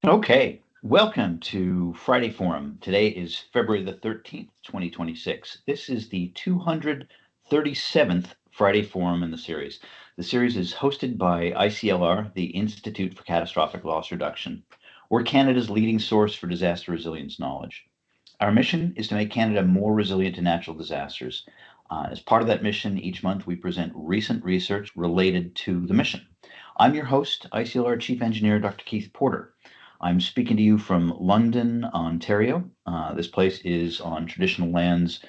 Okay, welcome to Friday Forum. Today is February the 13th, 2026. This is the 237th Friday Forum in the series. The series is hosted by ICLR, the Institute for Catastrophic Loss Reduction. We're Canada's leading source for disaster resilience knowledge. Our mission is to make Canada more resilient to natural disasters. As part of that mission, each month we present recent research related to the mission. I'm your host, ICLR Chief Engineer Dr. Keith Porter. I'm speaking to you from London, Ontario. This place is on traditional lands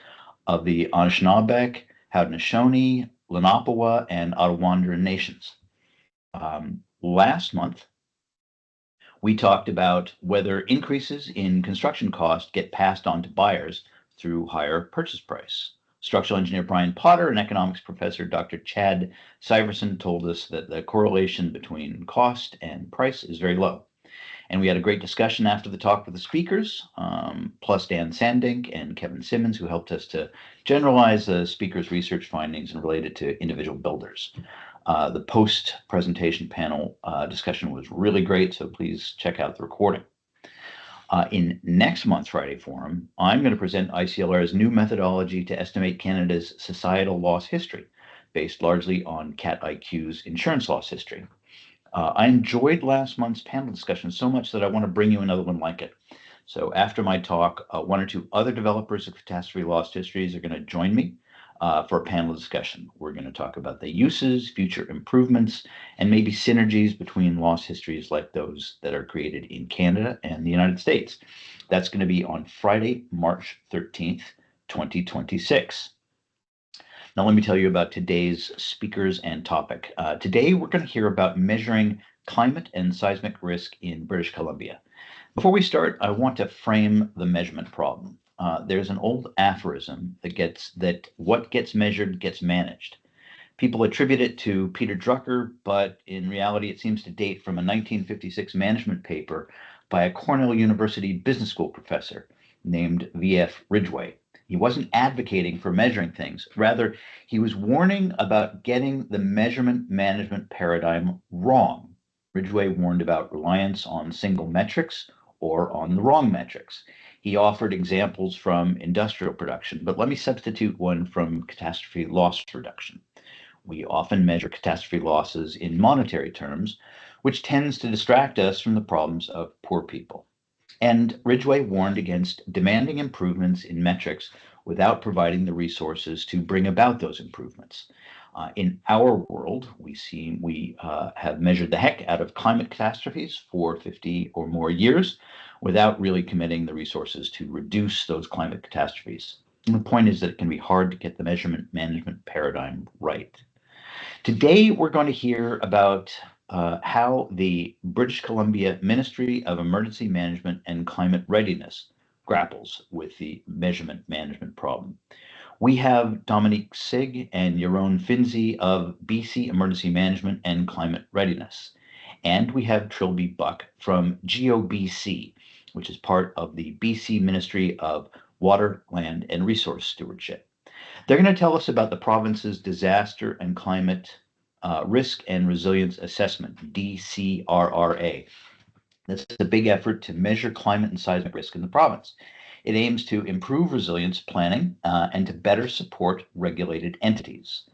of the Anishinaabe, Haudenosaunee, Lenape, and Arawanda nations. Last month, we talked about whether increases in construction costs get passed on to buyers through higher purchase price. Structural engineer Brian Potter and economics professor Dr. Chad Syverson told us that the correlation between cost and price is very low. And we had a great discussion after the talk with the speakers, plus Dan Sandink and Kevin Simmons, who helped us to generalize the speakers' research findings and relate it to individual builders. The post-presentation panel discussion was really great, so please check out the recording. In next month's Friday Forum, I'm going to present ICLR's new methodology to estimate Canada's societal loss history, based largely on Cat IQ's insurance loss history. I enjoyed last month's panel discussion so much that I want to bring you another one like it. So after my talk, one or two other developers of catastrophe loss histories are going to join me for a panel discussion. We're going to talk about the uses, future improvements, and maybe synergies between loss histories like those that are created in Canada and the United States. That's going to be on Friday, March 13th, 2026. Now, let me tell you about today's speakers and topic. Today, we're going to hear about measuring climate and seismic risk in British Columbia. Before we start, I want to frame the measurement problem. There's an old aphorism that what gets measured gets managed. People attribute it to Peter Drucker, but in reality, it seems to date from a 1956 management paper by a Cornell University Business School professor named V.F. Ridgway. He wasn't advocating for measuring things. Rather, he was warning about getting the measurement management paradigm wrong. Ridgway warned about reliance on single metrics or on the wrong metrics. He offered examples from industrial production, but let me substitute one from catastrophe loss reduction. We often measure catastrophe losses in monetary terms, which tends to distract us from the problems of poor people. And Ridgway warned against demanding improvements in metrics without providing the resources to bring about those improvements. In our world, we have measured the heck out of climate catastrophes for 50 or more years without really committing the resources to reduce those climate catastrophes. And the point is that it can be hard to get the measurement management paradigm right. Today, we're going to hear about how the British Columbia Ministry of Emergency Management and Climate Readiness grapples with the measurement management problem. We have Dominique Sigg and Yaron Finzi of BC Emergency Management and Climate Readiness. And we have Trilby Buck from GOBC, which is part of the BC Ministry of Water, Land, and Resource Stewardship. They're going to tell us about the province's disaster and climate risk and resilience assessment, DCRRA. This is a big effort to measure climate and seismic risk in the province. It aims to improve resilience planning and to better support regulated entities.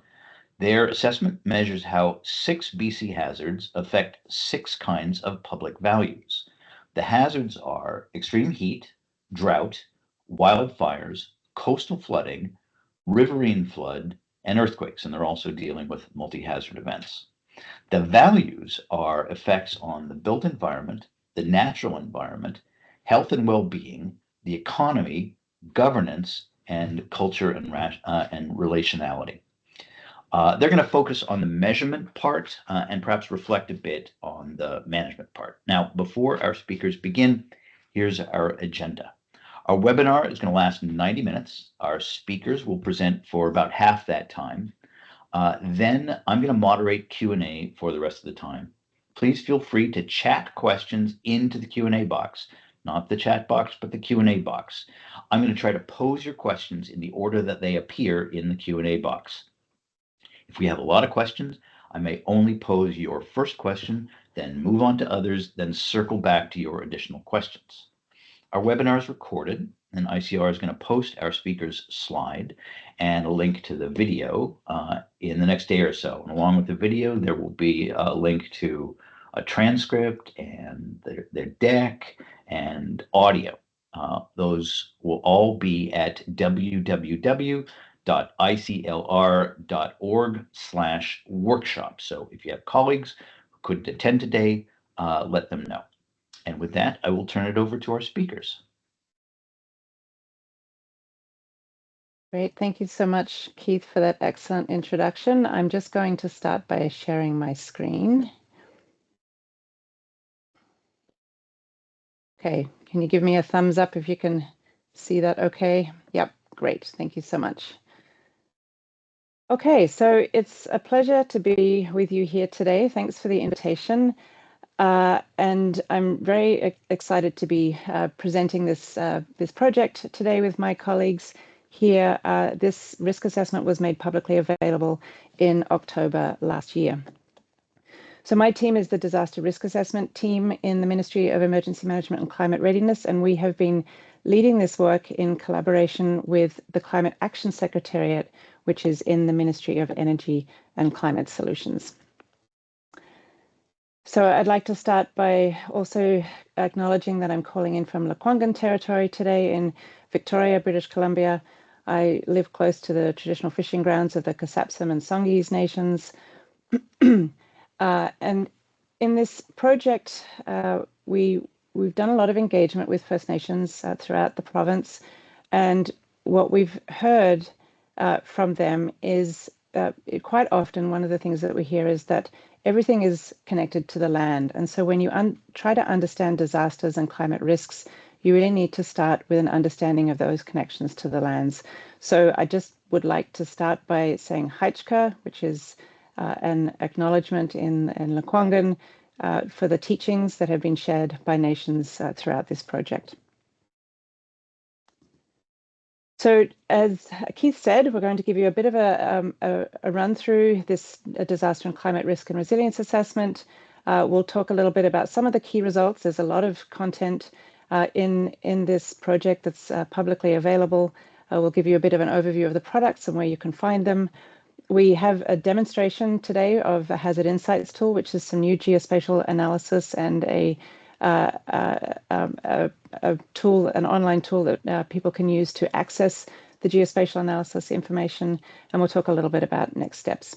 Their assessment measures how 6 BC hazards affect 6 kinds of public values. The hazards are extreme heat, drought, wildfires, coastal flooding, riverine flood, and earthquakes, and they're also dealing with multi-hazard events. The values are effects on the built environment, the natural environment, health and well-being, the economy, governance, and culture and relationality. They're going to focus on the measurement part and perhaps reflect a bit on the management part. Now, before our speakers begin, here's our agenda. Our webinar is going to last 90 minutes. Our speakers will present for about half that time. Then I'm going to moderate Q&A for the rest of the time. Please feel free to chat questions into the Q&A box, not the chat box, but the Q&A box. I'm going to try to pose your questions in the order that they appear in the Q&A box. If we have a lot of questions, I may only pose your first question, then move on to others, then circle back to your additional questions. Our webinar is recorded, and ICLR is going to post our speaker's slide and a link to the video in the next day or so. And along with the video, there will be a link to a transcript and their deck and audio. Those will all be at www.iclr.org/workshop. So if you have colleagues who couldn't attend today, let them know. And with that, I will turn it over to our speakers. Great. Thank you so much, Keith, for that excellent introduction. I'm just going to start by sharing my screen. Okay, can you give me a thumbs up if you can see that okay? Yep, great. Thank you so much. Okay, so it's a pleasure to be with you here today. Thanks for the invitation. And I'm very excited to be presenting this project today with my colleagues here. This risk assessment was made publicly available in October last year. So my team is the Disaster Risk Assessment team in the Ministry of Emergency Management and Climate Readiness, and we have been leading this work in collaboration with the Climate Action Secretariat, which is in the Ministry of Energy and Climate Solutions. So I'd like to start by also acknowledging that I'm calling in from Lekwungen territory today in Victoria, British Columbia. I live close to the traditional fishing grounds of the Kasapsum and Songhees nations. And in this project, we've done a lot of engagement with First Nations throughout the province. And what we've heard from them is quite often one of the things that we hear is that everything is connected to the land. And so when you try to understand disasters and climate risks, you really need to start with an understanding of those connections to the lands. So I just would like to start by saying Haichka, which is an acknowledgement in Lekwungen for the teachings that have been shared by nations throughout this project. So as Keith said, we're going to give you a bit of a run through this disaster and climate risk and resilience assessment. We'll talk a little bit about some of the key results. There's a lot of content in this project that's publicly available. We'll give you a bit of an overview of the products and where you can find them. We have a demonstration today of a Hazard Insights tool, which is some new geospatial analysis and a tool, an online tool that people can use to access the geospatial analysis information. And we'll talk a little bit about next steps.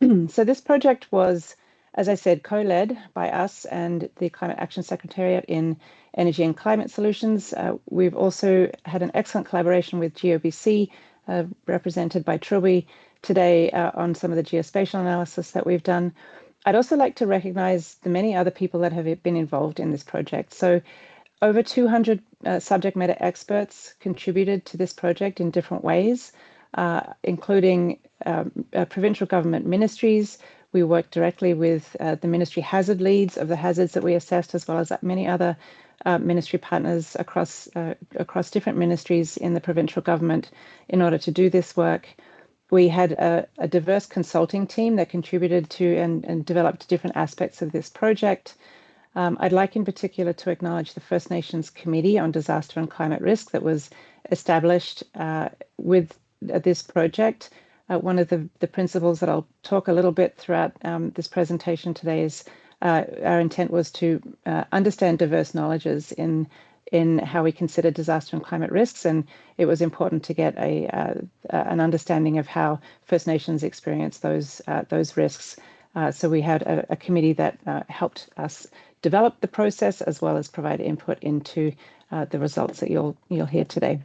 So this project was, as I said, co-led by us and the Climate Action Secretariat in Energy and Climate Solutions. We've also had an excellent collaboration with GOBC, represented by Truby today on some of the geospatial analysis that we've done. I'd also like to recognize the many other people that have been involved in this project. So over 200 subject matter experts contributed to this project in different ways, including provincial government ministries. We worked directly with the ministry hazard leads of the hazards that we assessed, as well as many other ministry partners across different ministries in the provincial government in order to do this work. We had a diverse consulting team that contributed to and developed different aspects of this project. I'd like in particular to acknowledge the First Nations Committee on Disaster and Climate Risk that was established with this project. One of the principles that I'll talk a little bit throughout this presentation today is our intent was to understand diverse knowledges in how we consider disaster and climate risks, and it was important to get an understanding of how First Nations experience those risks. So we had a committee that helped us develop the process as well as provide input into the results that you'll hear today.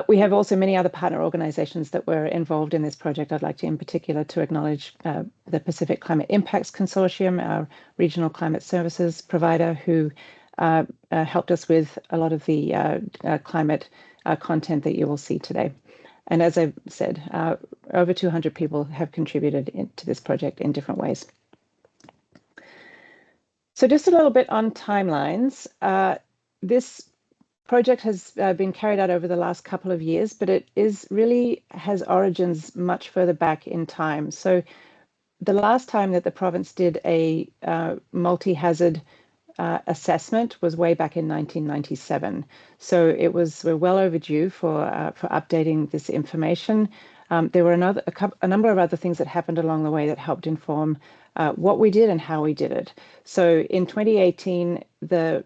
We have also many other partner organizations that were involved in this project. I'd like to, in particular, to acknowledge the Pacific Climate Impacts Consortium, our regional climate services provider, who helped us with a lot of the climate content that you will see today. And as I said, over 200 people have contributed to this project in different ways. So just a little bit on timelines. This project has been carried out over the last couple of years, but it really has origins much further back in time. So the last time that the province did a multi-hazard assessment was way back in 1997. So we're well overdue for updating this information. There were a number of other things that happened along the way that helped inform what we did and how we did it. So in 2018, the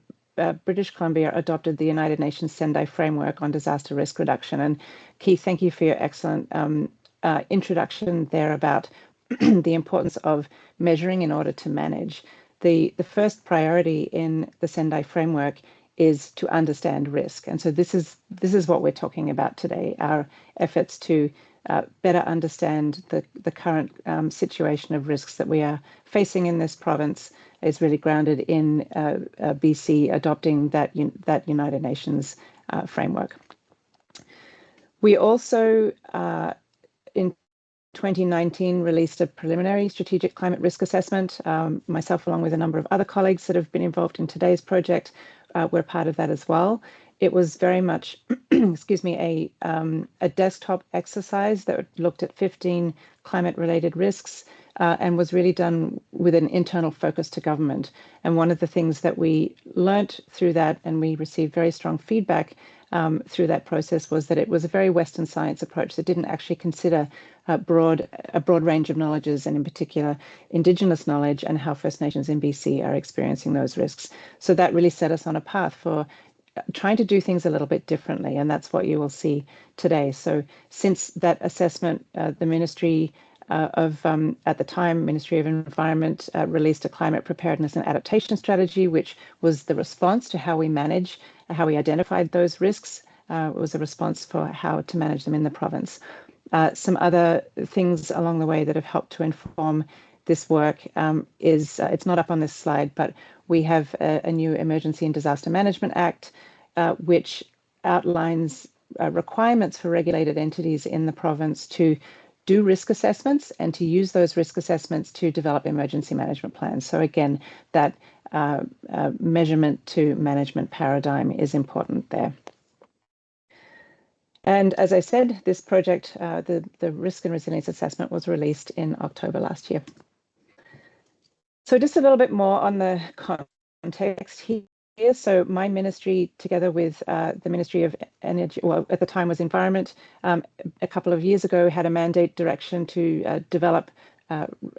British Columbia adopted the United Nations Sendai Framework on Disaster Risk Reduction. And Keith, thank you for your excellent introduction there about the importance of measuring in order to manage. The first priority in the Sendai framework is to understand risk. And so this is what we're talking about today, our efforts to better understand the current situation of risks that we are facing in this province is really grounded in BC adopting that United Nations framework. We also, in 2019, released a preliminary strategic climate risk assessment. Myself, along with a number of other colleagues that have been involved in today's project, were part of that as well. It was very much, excuse me, a desktop exercise that looked at 15 climate-related risks and was really done with an internal focus to government. And one of the things that we learnt through that, and we received very strong feedback through that process, was that it was a very Western science approach that didn't actually consider a broad range of knowledges, and in particular Indigenous knowledge and how First Nations in BC are experiencing those risks. So that really set us on a path for trying to do things a little bit differently, and that's what you will see today. So since that assessment, the Ministry at the time, Ministry of Environment released a climate preparedness and adaptation strategy, which was the response to how we identified those risks. It was a response for how to manage them in the province. Some other things along the way that have helped to inform this work is, it's not up on this slide, but we have a new Emergency and Disaster Management Act, which outlines requirements for regulated entities in the province to do risk assessments and to use those risk assessments to develop emergency management plans. So again, that measurement to management paradigm is important there. And as I said, this project, the Risk and Resilience Assessment, was released in October last year. So just a little bit more on the context here. So my ministry, together with the Ministry of Energy, well, at the time was Environment, a couple of years ago had a mandate direction to develop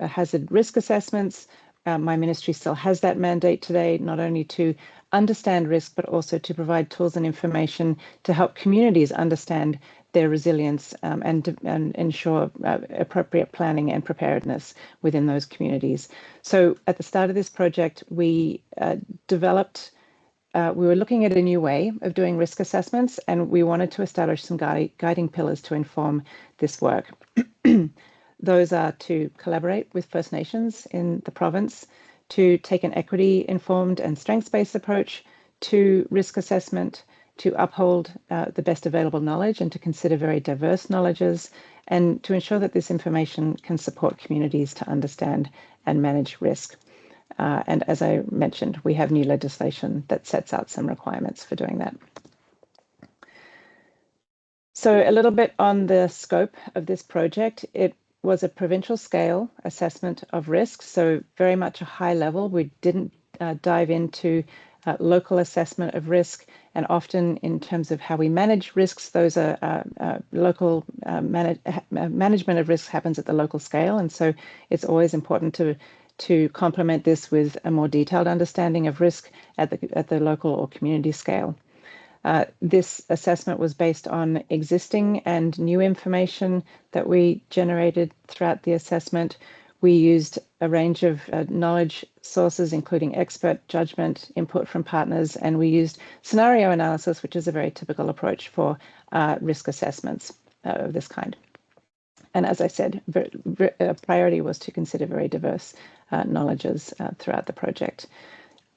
hazard risk assessments. My ministry still has that mandate today, not only to understand risk, but also to provide tools and information to help communities understand their resilience and ensure appropriate planning and preparedness within those communities. So at the start of this project, we we were looking at a new way of doing risk assessments, and we wanted to establish some guiding pillars to inform this work. Those are to collaborate with First Nations in the province, to take an equity-informed and strengths-based approach to risk assessment, to uphold the best available knowledge and to consider very diverse knowledges, and to ensure that this information can support communities to understand and manage risk. And as I mentioned, we have new legislation that sets out some requirements for doing that. So a little bit on the scope of this project. It was a provincial scale assessment of risk, so very much a high level. We didn't dive into local assessment of risk, and often in terms of how we manage risks, those are local management of risks happens at the local scale, and so it's always important to complement this with a more detailed understanding of risk at the local or community scale. This assessment was based on existing and new information that we generated throughout the assessment. We used a range of knowledge sources, including expert judgment, input from partners, and we used scenario analysis, which is a very typical approach for risk assessments of this kind. And as I said, a priority was to consider very diverse knowledges throughout the project.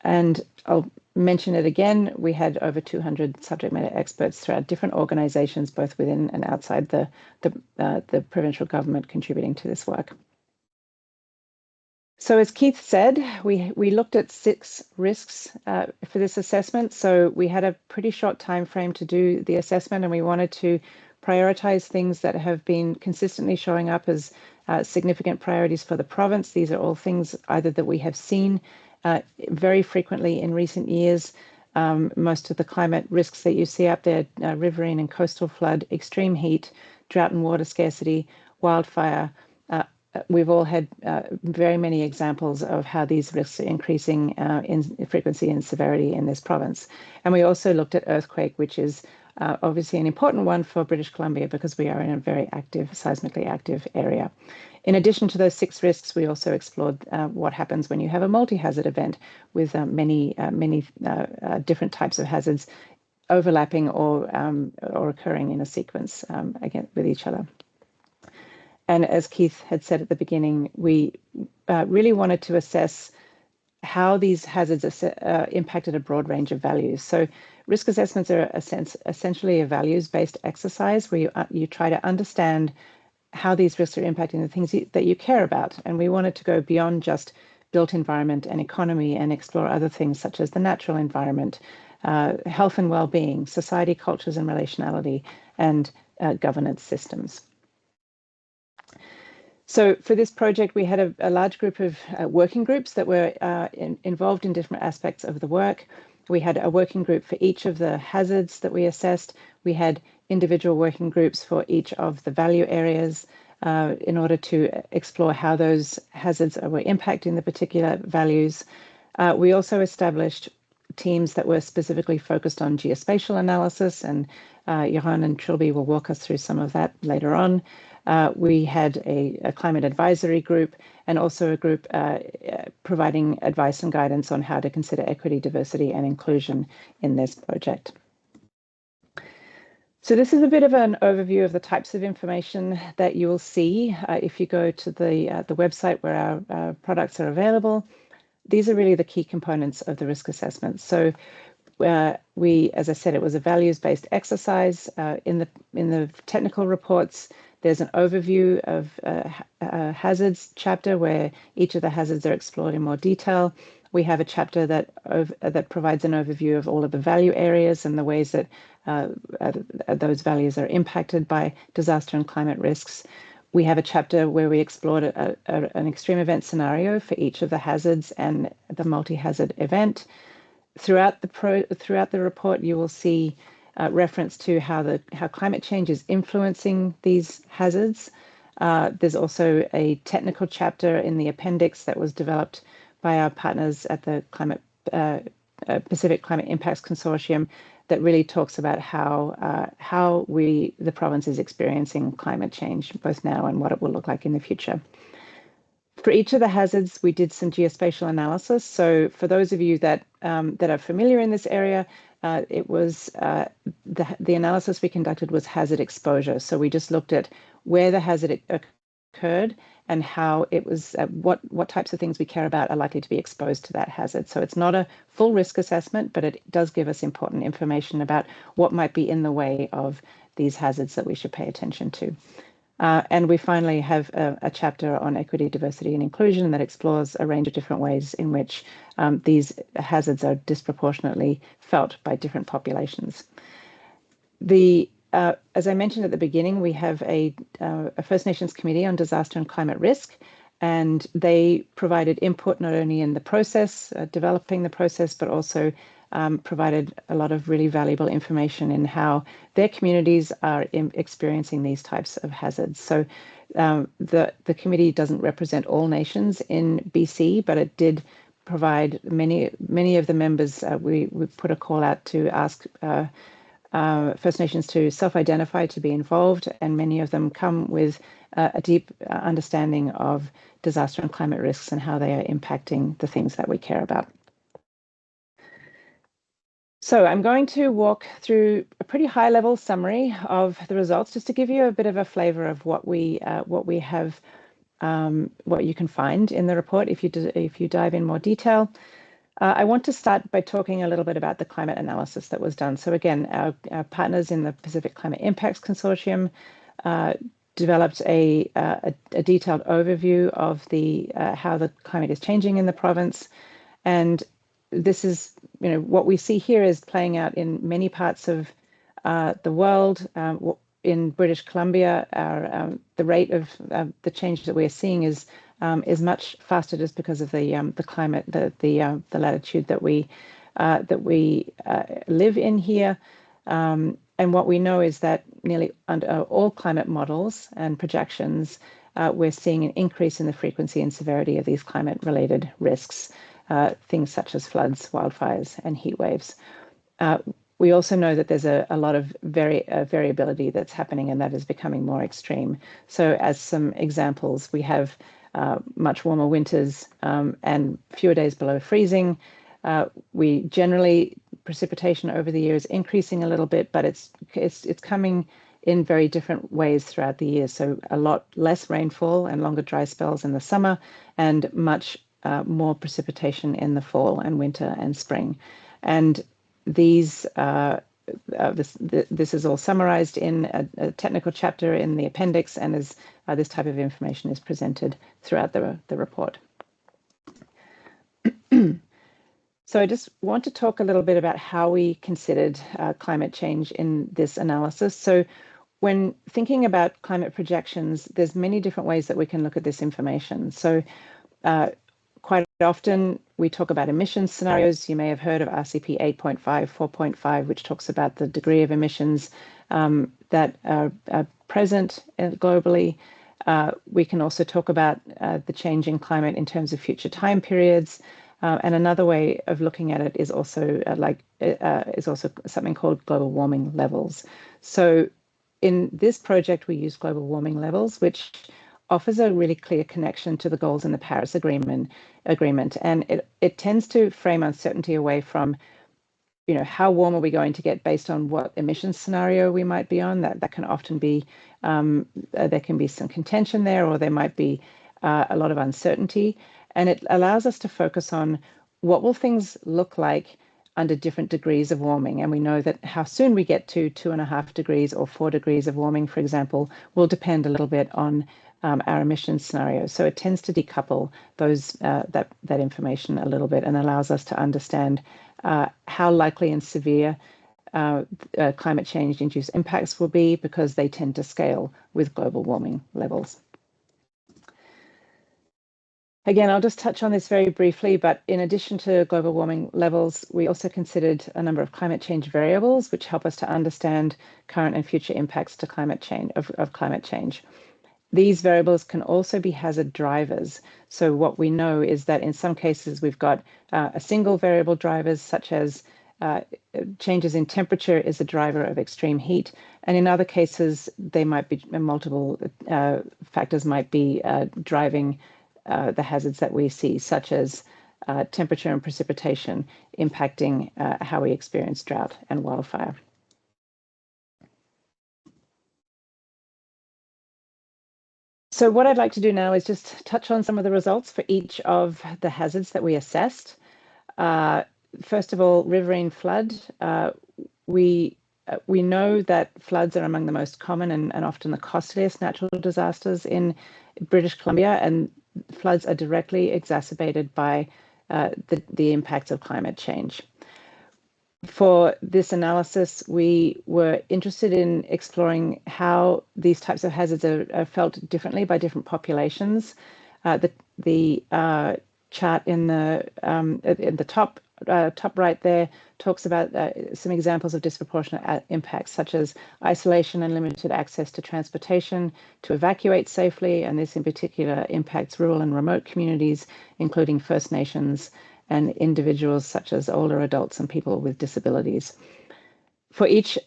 And I'll mention it again, we had over 200 subject matter experts throughout different organizations, both within and outside the provincial government, contributing to this work. So as Keith said, we looked at 6 risks for this assessment. So we had a pretty short time frame to do the assessment, and we wanted to prioritize things that have been consistently showing up as significant priorities for the province. These are all things either that we have seen very frequently in recent years. Most of the climate risks that you see up there, riverine and coastal flood, extreme heat, drought and water scarcity, wildfire. We've all had very many examples of how these risks are increasing in frequency and severity in this province. And we also looked at earthquake, which is obviously an important one for British Columbia because we are in a very active, seismically active area. In addition to those 6 risks, we also explored what happens when you have a multi-hazard event with many different types of hazards overlapping or occurring in a sequence again with each other. And as Keith had said at the beginning, we really wanted to assess how these hazards impacted a broad range of values. So risk assessments are essentially a values-based exercise where you try to understand how these risks are impacting the things that you care about. And we wanted to go beyond just built environment and economy and explore other things such as the natural environment, health and well-being, society, cultures and relationality, and governance systems. So for this project, we had a large group of working groups that were involved in different aspects of the work. We had a working group for each of the hazards that we assessed. We had individual working groups for each of the value areas in order to explore how those hazards were impacting the particular values. We also established teams that were specifically focused on geospatial analysis, and Johan and Trilby will walk us through some of that later on. We had a climate advisory group and also a group providing advice and guidance on how to consider equity, diversity, and inclusion in this project. So this is a bit of an overview of the types of information that you will see if you go to the website where our products are available. These are really the key components of the risk assessment. So as I said, it was a values-based exercise. In the technical reports, there's an overview of hazards chapter where each of the hazards are explored in more detail. We have a chapter that provides an overview of all of the value areas and the ways that those values are impacted by disaster and climate risks. We have a chapter where we explored an extreme event scenario for each of the hazards and the multi-hazard event. Throughout the report, you will see reference to how climate change is influencing these hazards. There's also a technical chapter in the appendix that was developed by our partners at the Pacific Climate Impacts Consortium that really talks about how the province is experiencing climate change both now and what it will look like in the future. For each of the hazards, we did some geospatial analysis. So for those of you that are familiar in this area, it was the analysis we conducted was hazard exposure. So we just looked at where the hazard occurred and how it was, what types of things we care about are likely to be exposed to that hazard. So it's not a full risk assessment, but it does give us important information about what might be in the way of these hazards that we should pay attention to. And we finally have a chapter on equity, diversity, and inclusion that explores a range of different ways in which these hazards are disproportionately felt by different populations. As I mentioned at the beginning, we have a First Nations Committee on Disaster and Climate Risk, and they provided input not only in the process, developing the process, but also provided a lot of really valuable information in how their communities are experiencing these types of hazards. So the committee doesn't represent all nations in BC, but it did provide many of the members. We put a call out to ask First Nations to self-identify to be involved, and many of them come with a deep understanding of disaster and climate risks and how they are impacting the things that we care about. So I'm going to walk through a pretty high-level summary of the results, just to give you a bit of a flavor of what we have, what you can find in the report if you dive in more detail. I want to start by talking a little bit about the climate analysis that was done. So again, our partners in the Pacific Climate Impacts Consortium developed a detailed overview of how the climate is changing in the province. And this is, what we see here is playing out in many parts of the world. in British Columbia, the rate of the change that we're seeing is much faster, just because of the climate, the latitude that we live in here. And what we know is that nearly under all climate models and projections, we're seeing an increase in the frequency and severity of these climate-related risks, things such as floods, wildfires, and heat waves. We also know that there's a lot of variability that's happening, and that is becoming more extreme. So as some examples, we have much warmer winters and fewer days below freezing. We generally, precipitation over the year is increasing a little bit, but it's coming in very different ways throughout the year. So a lot less rainfall and longer dry spells in the summer, and much more precipitation in the fall and winter and spring. And these this is all summarized in a technical chapter in the appendix, and as this type of information is presented throughout the report. So I just want to talk a little bit about how we considered climate change in this analysis. So when thinking about climate projections, there's many different ways that we can look at this information. So quite often we talk about emissions scenarios. You may have heard of RCP 8.5, 4.5, which talks about the degree of emissions that are present globally. We can also talk about the changing climate in terms of future time periods. And another way of looking at it is also something called global warming levels. So in this project, we use global warming levels, which offers a really clear connection to the goals in the Paris Agreement, and it tends to frame uncertainty away from, how warm are we going to get based on what emissions scenario we might be on. That can often be, there can be some contention there, or there might be a lot of uncertainty. And it allows us to focus on what will things look like under different degrees of warming. And we know that how soon we get to 2.5 degrees or 4 degrees of warming, for example, will depend a little bit on our emissions scenario. So it tends to decouple that information a little bit, and allows us to understand how likely and severe climate change-induced impacts will be, because they tend to scale with global warming levels. Again, I'll just touch on this very briefly, but in addition to global warming levels, we also considered a number of climate change variables, which help us to understand current and future impacts to climate change of climate change. These variables can also be hazard drivers. So what we know is that in some cases we've got a single variable drivers, such as changes in temperature is a driver of extreme heat. And in other cases, they might be multiple factors might be driving the hazards that we see, such as temperature and precipitation impacting how we experience drought and wildfire. So what I'd like to do now is just touch on some of the results for each of the hazards that we assessed. First of all, riverine flood. We know that floods are among the most common and often the costliest natural disasters in British Columbia, and floods are directly exacerbated by the impacts of climate change. For this analysis, we were interested in exploring how these types of hazards are felt differently by different populations. The chart in the top right there talks about some examples of disproportionate impacts, such as isolation and limited access to transportation to evacuate safely, and this in particular impacts rural and remote communities, including First Nations and individuals such as older adults and people with disabilities. For each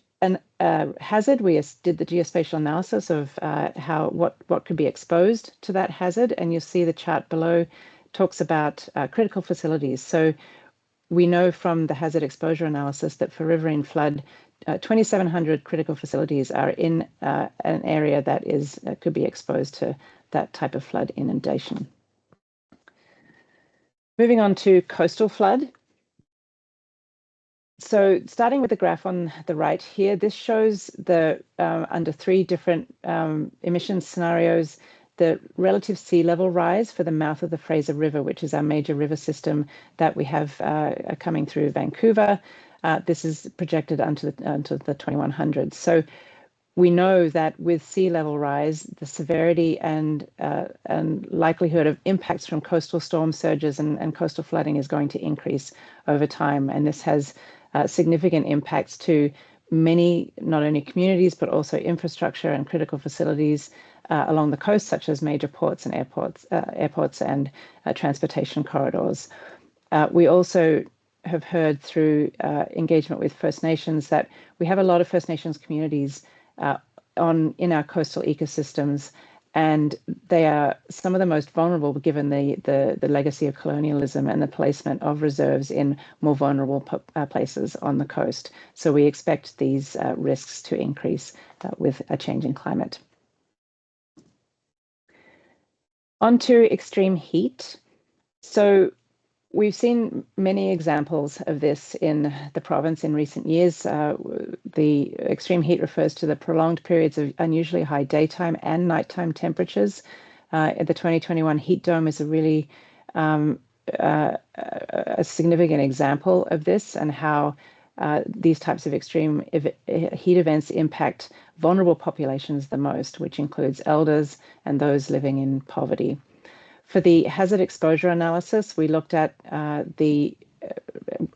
hazard, we did the geospatial analysis of what could be exposed to that hazard, and you'll see the chart below talks about critical facilities. So we know from the hazard exposure analysis that for riverine flood, 2,700 critical facilities are in an area that could be exposed to that type of flood inundation. Moving on to coastal flood. So starting with the graph on the right here, this shows the under 3 different emissions scenarios, the relative sea level rise for the mouth of the Fraser River, which is our major river system that we have coming through Vancouver. This is projected unto the 2100s. So we know that with sea level rise, the severity and likelihood of impacts from coastal storm surges and coastal flooding is going to increase over time. And this has significant impacts to many, not only communities, but also infrastructure and critical facilities along the coast, such as major ports and airports and transportation corridors. We also have heard through engagement with First Nations that we have a lot of First Nations communities in our coastal ecosystems, and they are some of the most vulnerable given the legacy of colonialism and the placement of reserves in more vulnerable places on the coast. So we expect these risks to increase with a changing climate. On to extreme heat. So we've seen many examples of this in the province in recent years. The extreme heat refers to the prolonged periods of unusually high daytime and nighttime temperatures. The 2021 heat dome is a really a significant example of this, and how these types of extreme heat events impact vulnerable populations the most, which includes elders and those living in poverty. For the hazard exposure analysis, we looked at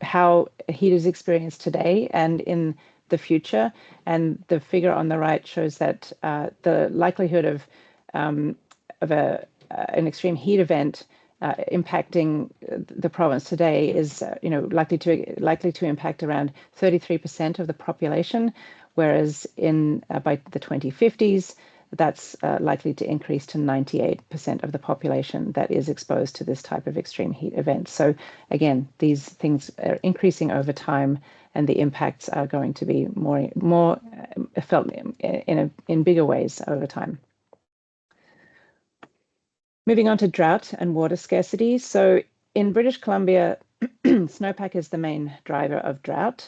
how heat is experienced today and in the future, and the figure on the right shows that the likelihood of an extreme heat event impacting the province today is, likely to impact around 33% of the population, whereas by the 2050s. That's likely to increase to 98% of the population that is exposed to this type of extreme heat event. So again, these things are increasing over time, and the impacts are going to be more felt in bigger ways over time. Moving on to drought and water scarcity. So in British Columbia, snowpack is the main driver of drought.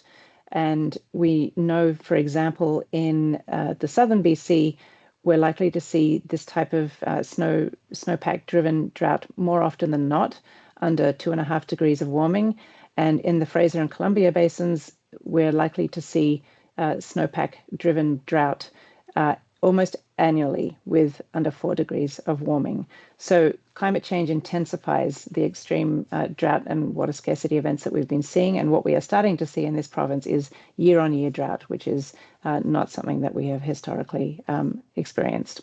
And we know, for example, in the southern BC, we're likely to see this type of snowpack-driven drought more often than not, under 2.5 degrees of warming. And in the Fraser and Columbia basins, we're likely to see snowpack-driven drought almost annually with under 4 degrees of warming. So climate change intensifies the extreme drought and water scarcity events that we've been seeing. And what we are starting to see in this province is year-on-year drought, which is not something that we have historically experienced.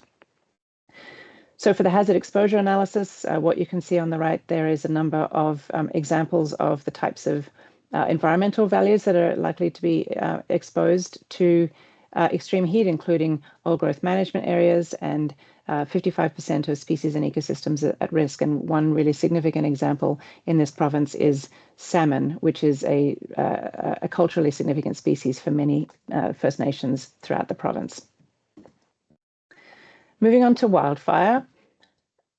So for the hazard exposure analysis, what you can see on the right there is a number of examples of the types of environmental values that are likely to be exposed to extreme heat, including old growth management areas, and 55% of species and ecosystems at risk. And one really significant example in this province is salmon, which is a culturally significant species for many First Nations throughout the province. Moving on to wildfire.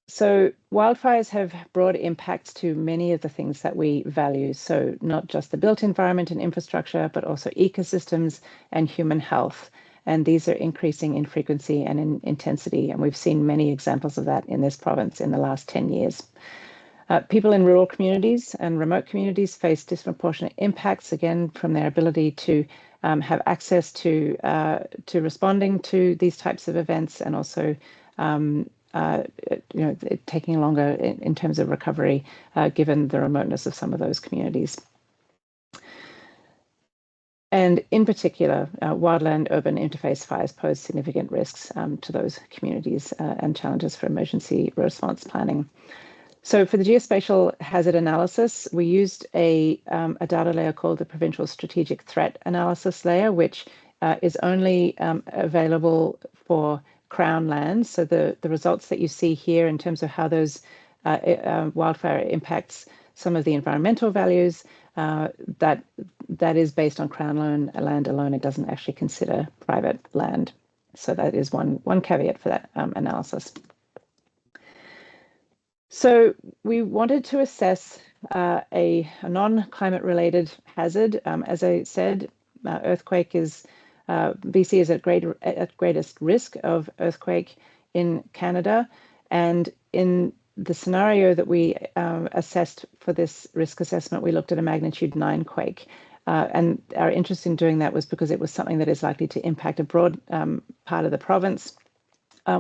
So wildfires have broad impacts to many of the things that we value. So not just the built environment and infrastructure, but also ecosystems and human health. And these are increasing in frequency and in intensity. And we've seen many examples of that in this province in the last 10 years. People in rural communities and remote communities face disproportionate impacts, again, from their ability to have access to responding to these types of events, and also taking longer in terms of recovery, given the remoteness of some of those communities. And in particular, wildland-urban interface fires pose significant risks to those communities and challenges for emergency response planning. So for the geospatial hazard analysis, we used a data layer called the Provincial Strategic Threat Analysis Layer, which is only available for Crown lands. So the results that you see here in terms of how those wildfire impacts some of the environmental values, that is based on Crown land alone. It doesn't actually consider private land. So that is one caveat for that analysis. So we wanted to assess a non-climate related hazard. As I said, earthquake is BC is at greatest risk of earthquake in Canada, and in the scenario that we assessed for this risk assessment, we looked at a magnitude 9 quake. And our interest in doing that was because it was something that is likely to impact a broad part of the province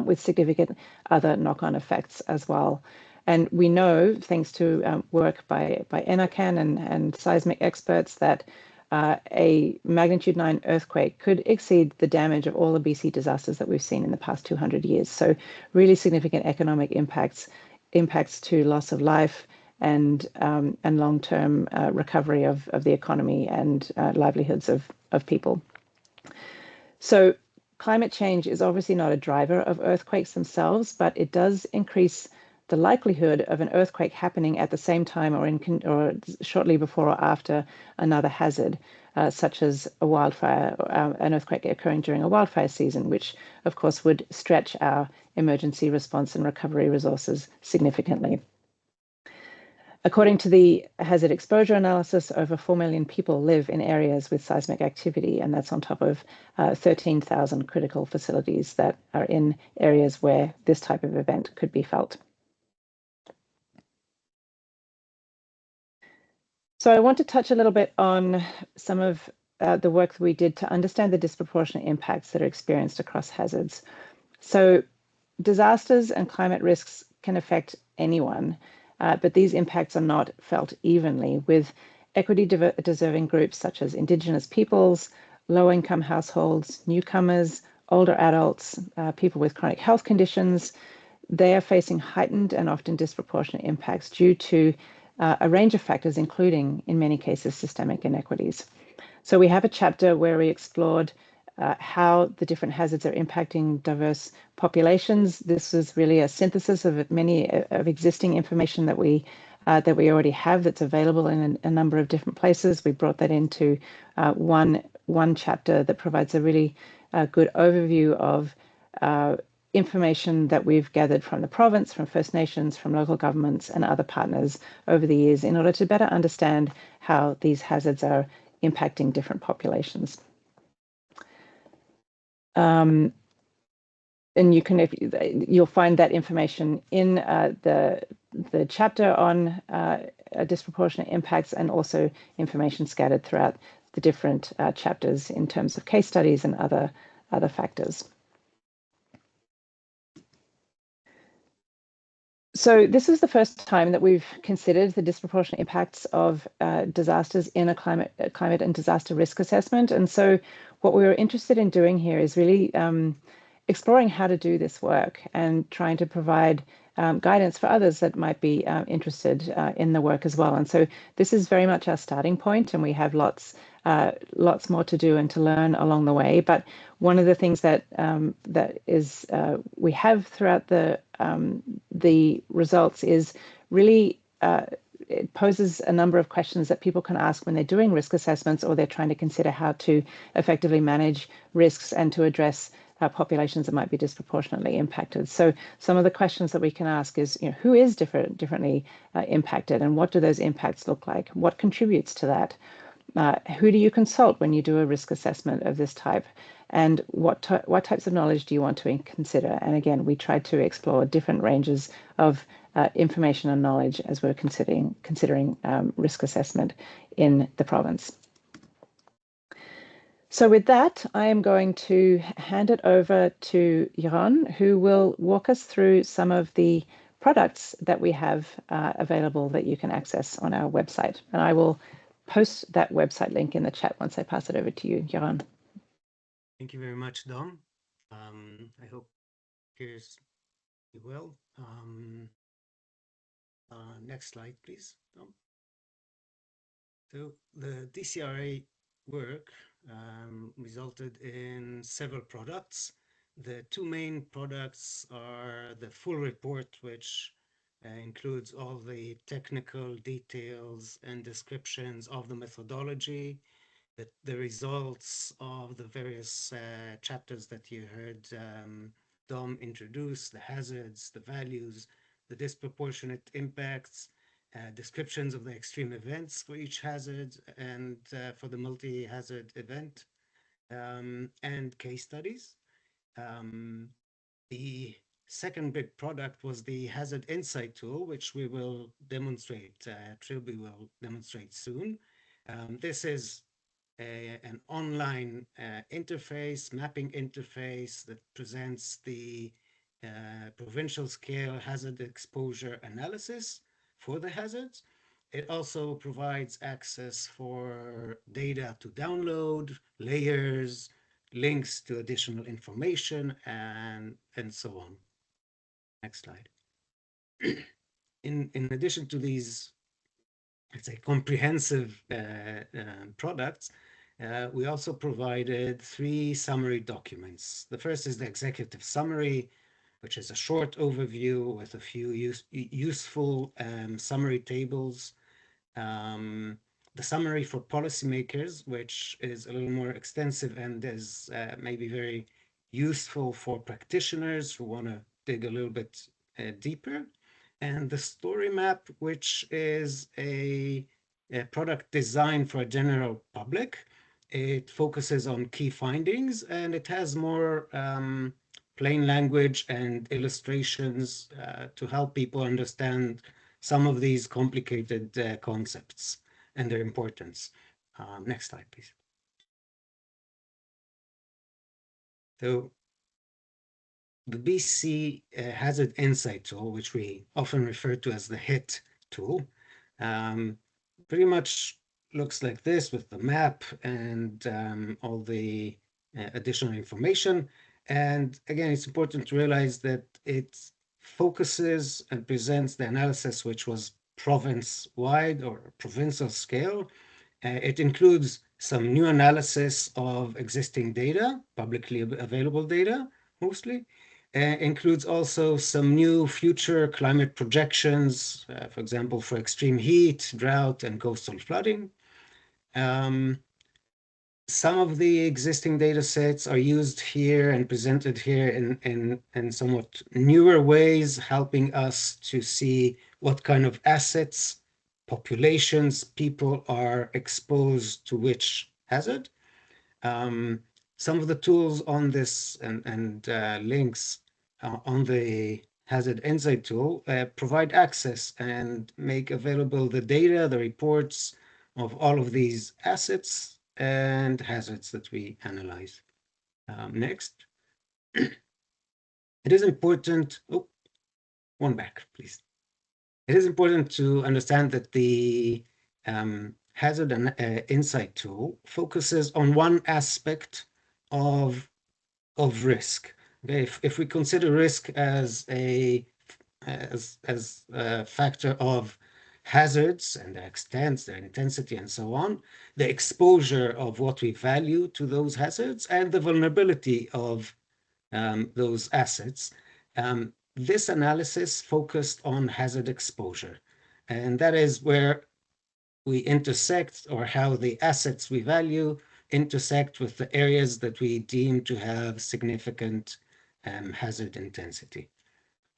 with significant other knock-on effects as well. And we know, thanks to work by NRCan and seismic experts, that a magnitude 9 earthquake could exceed the damage of all the BC disasters that we've seen in the past 200 years. So really significant economic impacts to loss of life and long-term recovery of the economy and livelihoods of people. So climate change is obviously not a driver of earthquakes themselves, but it does increase the likelihood of an earthquake happening at the same time or shortly before or after another hazard, such as a wildfire, an earthquake occurring during a wildfire season, which of course would stretch our emergency response and recovery resources significantly. According to the hazard exposure analysis, over 4 million people live in areas with seismic activity, and that's on top of 13,000 critical facilities that are in areas where this type of event could be felt. So I want to touch a little bit on some of the work that we did to understand the disproportionate impacts that are experienced across hazards. So disasters and climate risks can affect anyone, but these impacts are not felt evenly, with equity-deserving groups such as Indigenous peoples, low-income households, newcomers, older adults, people with chronic health conditions. They are facing heightened and often disproportionate impacts due to a range of factors, including, in many cases, systemic inequities. So we have a chapter where we explored how the different hazards are impacting diverse populations. This is really a synthesis of many of existing information that we already have that's available in a number of different places. We brought that into one chapter that provides a really good overview of information that we've gathered from the province, from First Nations, from local governments and other partners over the years in order to better understand how these hazards are impacting different populations. And you'll find that information in the chapter on disproportionate impacts, and also information scattered throughout the different chapters in terms of case studies and other factors. So this is the first time that we've considered the disproportionate impacts of disasters in a climate and disaster risk assessment. And so what we were interested in doing here is really exploring how to do this work and trying to provide guidance for others that might be interested in the work as well. And so this is very much our starting point, and we have lots more to do and to learn along the way. But one of the things that we have throughout the results is really it poses a number of questions that people can ask when they're doing risk assessments, or they're trying to consider how to effectively manage risks and to address populations that might be disproportionately impacted. So some of the questions that we can ask is, who is differently impacted, and what do those impacts look like? What contributes to that? Who do you consult when you do a risk assessment of this type? And what types of knowledge do you want to consider? And again, we tried to explore different ranges of information and knowledge as we're considering risk assessment in the province. So with that, I am going to hand it over to Jeroen, who will walk us through some of the products that we have available that you can access on our website. And I will post that website link in the chat once I pass it over to you, Jeroen. Thank you very much, Dom. I hope it hears you well. Next slide, please, Dom. So the DCRRA work resulted in several products. The two main products are the full report, which includes all the technical details and descriptions of the methodology, the results of the various chapters that you heard Dom introduce, the hazards, the values, the disproportionate impacts, descriptions of the extreme events for each hazard and for the multi-hazard event, and case studies. The second big product was the Hazard Insight tool, which we will demonstrate, Trilby will demonstrate soon. This is an online interface, mapping interface that presents the provincial scale hazard exposure analysis for the hazards. It also provides access for data to download, layers, links to additional information, and so on. Next slide. In addition to these, let's say, comprehensive products, we also provided 3 summary documents. The first is the executive summary, which is a short overview with a few useful summary tables. The summary for policymakers, which is a little more extensive and is maybe very useful for practitioners who want to dig a little bit deeper. And the story map, which is a product designed for a general public. It focuses on key findings, and it has more plain language and illustrations to help people understand some of these complicated concepts and their importance. Next slide, please. So the BC Hazard Insight tool, which we often refer to as the HIT tool, pretty much looks like this with the map and all the additional information. And again, it's important to realize that it focuses and presents the analysis, which was province-wide or provincial scale. It includes some new analysis of existing data, publicly available data, mostly. Includes also some new future climate projections, for example, for extreme heat, drought, and coastal flooding. Some of the existing data sets are used here and presented here in somewhat newer ways, helping us to see what kind of assets, populations, people are exposed to which hazard. Some of the tools on this and links on the Hazard Insight tool provide access and make available the data, the reports of all of these assets and hazards that we analyze. Next. It is important, one back, please. It is important to understand that the Hazard and Insight tool focuses on one aspect of risk. Okay, if we consider risk as a factor of hazards and their extent, their intensity, and so on, the exposure of what we value to those hazards, and the vulnerability of those assets. This analysis focused on hazard exposure, and that is where we intersect, or how the assets we value intersect with the areas that we deem to have significant hazard intensity.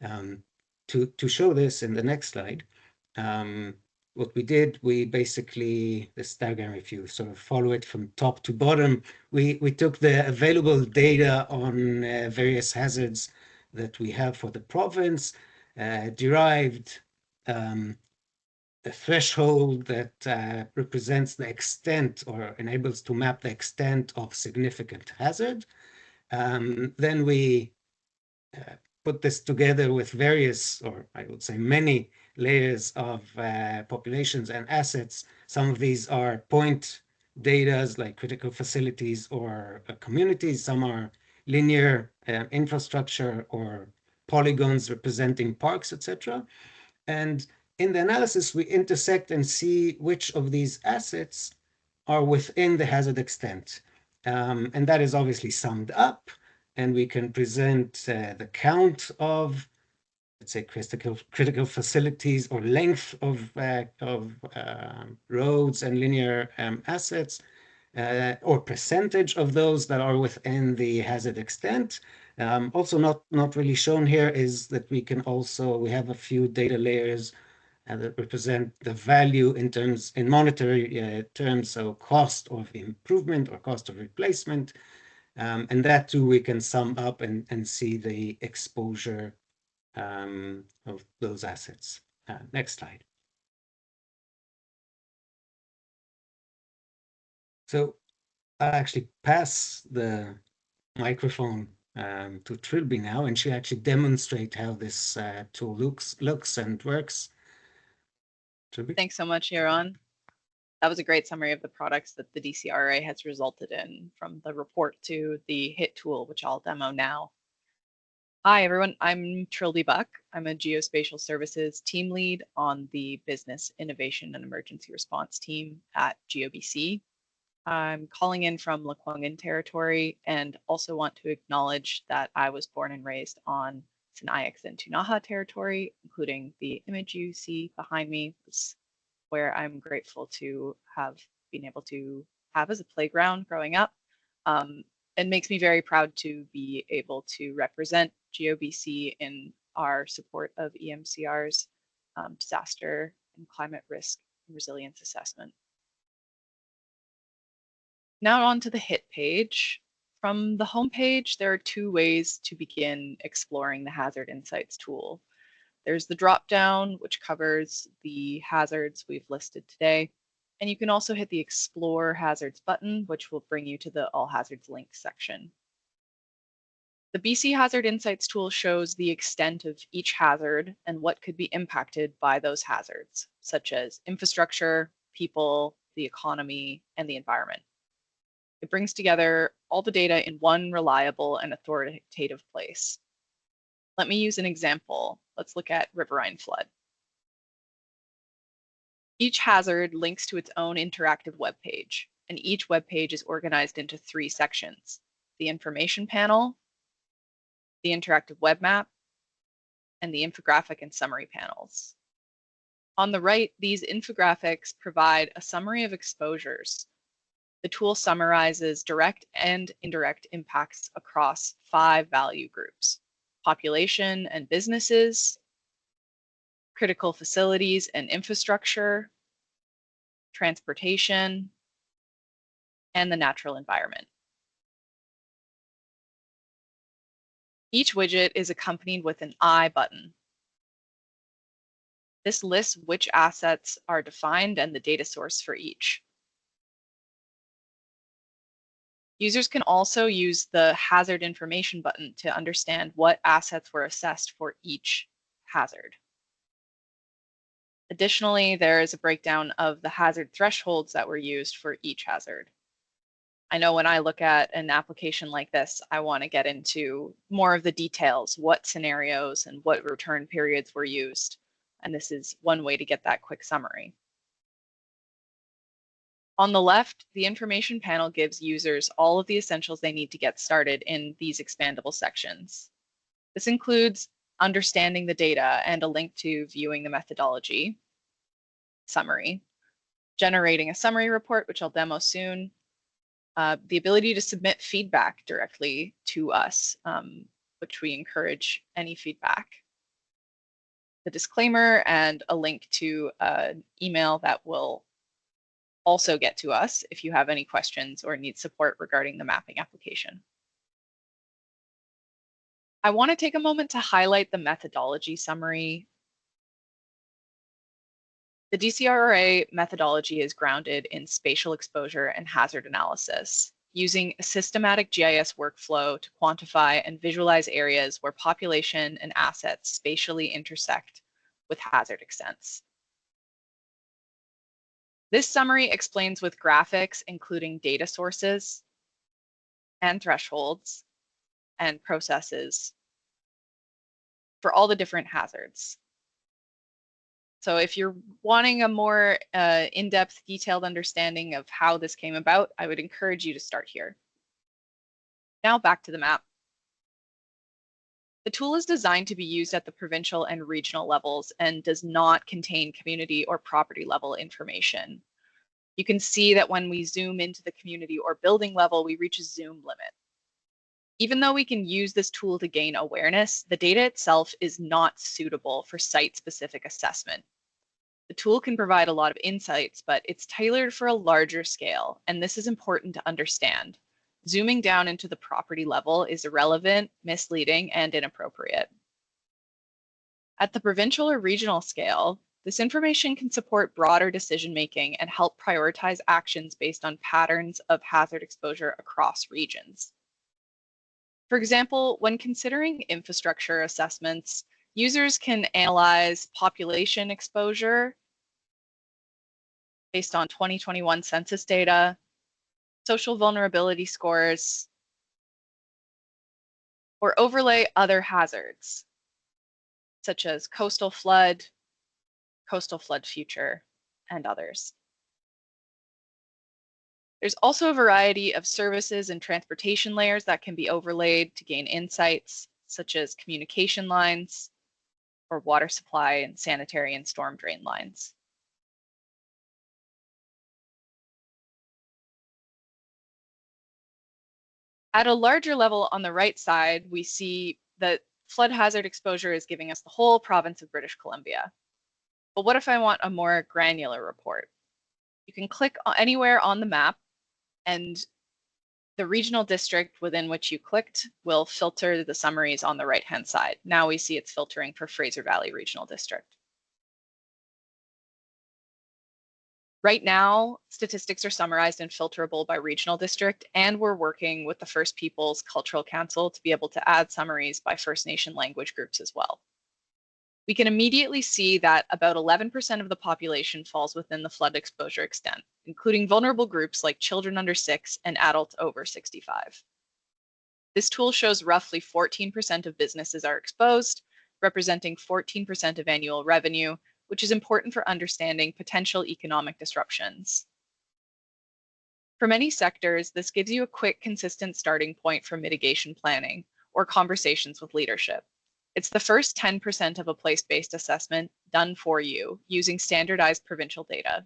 To show this in the next slide, what we did, we basically, this diagram, if you sort of follow it from top to bottom, we took the available data on various hazards that we have for the province, derived a threshold that represents the extent, or enables to map the extent of significant hazard. Then we put this together with various, or I would say many, layers of populations and assets. Some of these are point data, like critical facilities or communities. Some are linear infrastructure or polygons representing parks, etc. And in the analysis, we intersect and see which of these assets are within the hazard extent. And that is obviously summed up, and we can present the count of, let's say, critical facilities, or length of roads and linear assets, or percentage of those that are within the hazard extent. Also not really shown here is that we have a few data layers that represent the value in monetary terms, so cost of improvement or cost of replacement. And that too we can sum up and see the exposure of those assets. Next slide. So I'll actually pass the microphone to Trilby now, and she actually demonstrate how this tool looks and works. Trilby? Thanks so much, Yaron. That was a great summary of the products that the DCRRA has resulted in, from the report to the HIT tool, which I'll demo now. Hi, everyone. I'm Trilby Buck. I'm a Geospatial Services team lead on the Business Innovation and Emergency Response team at GOBC. I'm calling in from Lekwungen territory and also want to acknowledge that I was born and raised on Sinixt and Ktunaxa territory, including the image you see behind me, where I'm grateful to have been able to have as a playground growing up. It makes me very proud to be able to represent GOBC in our support of EMCR's disaster and climate risk and resilience assessment. Now on to the HIT page. From the home page, there are two ways to begin exploring the Hazard Insights tool. There's the drop-down, which covers the hazards we've listed today. And you can also hit the Explore Hazards button, which will bring you to the All Hazards links section. The BC Hazard Insights tool shows the extent of each hazard and what could be impacted by those hazards, such as infrastructure, people, the economy, and the environment. It brings together all the data in one reliable and authoritative place. Let me use an example. Let's look at riverine flood. Each hazard links to its own interactive web page, and each web page is organized into 3 sections: the information panel, the interactive web map, and the infographic and summary panels. On the right, these infographics provide a summary of exposures. The tool summarizes direct and indirect impacts across 5 value groups: population and businesses, critical facilities and infrastructure, transportation, and the natural environment. Each widget is accompanied with an I button. This lists which assets are defined and the data source for each. Users can also use the hazard information button to understand what assets were assessed for each hazard. Additionally, there is a breakdown of the hazard thresholds that were used for each hazard. I know when I look at an application like this, I want to get into more of the details, what scenarios and what return periods were used. And this is one way to get that quick summary. On the left, the information panel gives users all of the essentials they need to get started in these expandable sections. This includes understanding the data and a link to viewing the methodology, summary, generating a summary report, which I'll demo soon, the ability to submit feedback directly to us, which we encourage any feedback, the disclaimer, and a link to an email that will also get to us if you have any questions or need support regarding the mapping application. I want to take a moment to highlight the methodology summary. The DCRRA methodology is grounded in spatial exposure and hazard analysis, using a systematic GIS workflow to quantify and visualize areas where population and assets spatially intersect with hazard extents. This summary explains with graphics, including data sources and thresholds and processes for all the different hazards. So if you're wanting a more in-depth, detailed understanding of how this came about, I would encourage you to start here. Now back to the map. The tool is designed to be used at the provincial and regional levels and does not contain community or property level information. You can see that when we zoom into the community or building level, we reach a zoom limit. Even though we can use this tool to gain awareness, the data itself is not suitable for site-specific assessment. The tool can provide a lot of insights, but it's tailored for a larger scale, and this is important to understand. Zooming down into the property level is irrelevant, misleading, and inappropriate. At the provincial or regional scale, This information can support broader decision-making and help prioritize actions based on patterns of hazard exposure across regions. For example, when considering infrastructure assessments, users can analyze population exposure based on 2021 census data, social vulnerability scores, or overlay other hazards, such as coastal flood future, and others. There's also a variety of services and transportation layers that can be overlaid to gain insights, such as communication lines or water supply and sanitary and storm drain lines. At a larger level on the right side, we see that flood hazard exposure is giving us the whole province of British Columbia. But what if I want a more granular report? You can click anywhere on the map, and the regional district within which you clicked will filter the summaries on the right-hand side. Now we see it's filtering for Fraser Valley Regional District. Right now, statistics are summarized and filterable by regional district, and we're working with the First Peoples Cultural Council to be able to add summaries by First Nation language groups as well. We can immediately see that about 11% of the population falls within the flood exposure extent, including vulnerable groups like children under 6 and adults over 65. This tool shows roughly 14% of businesses are exposed, representing 14% of annual revenue, which is important for understanding potential economic disruptions. For many sectors, this gives you a quick, consistent starting point for mitigation planning or conversations with leadership. It's the first 10% of a place-based assessment done for you using standardized provincial data.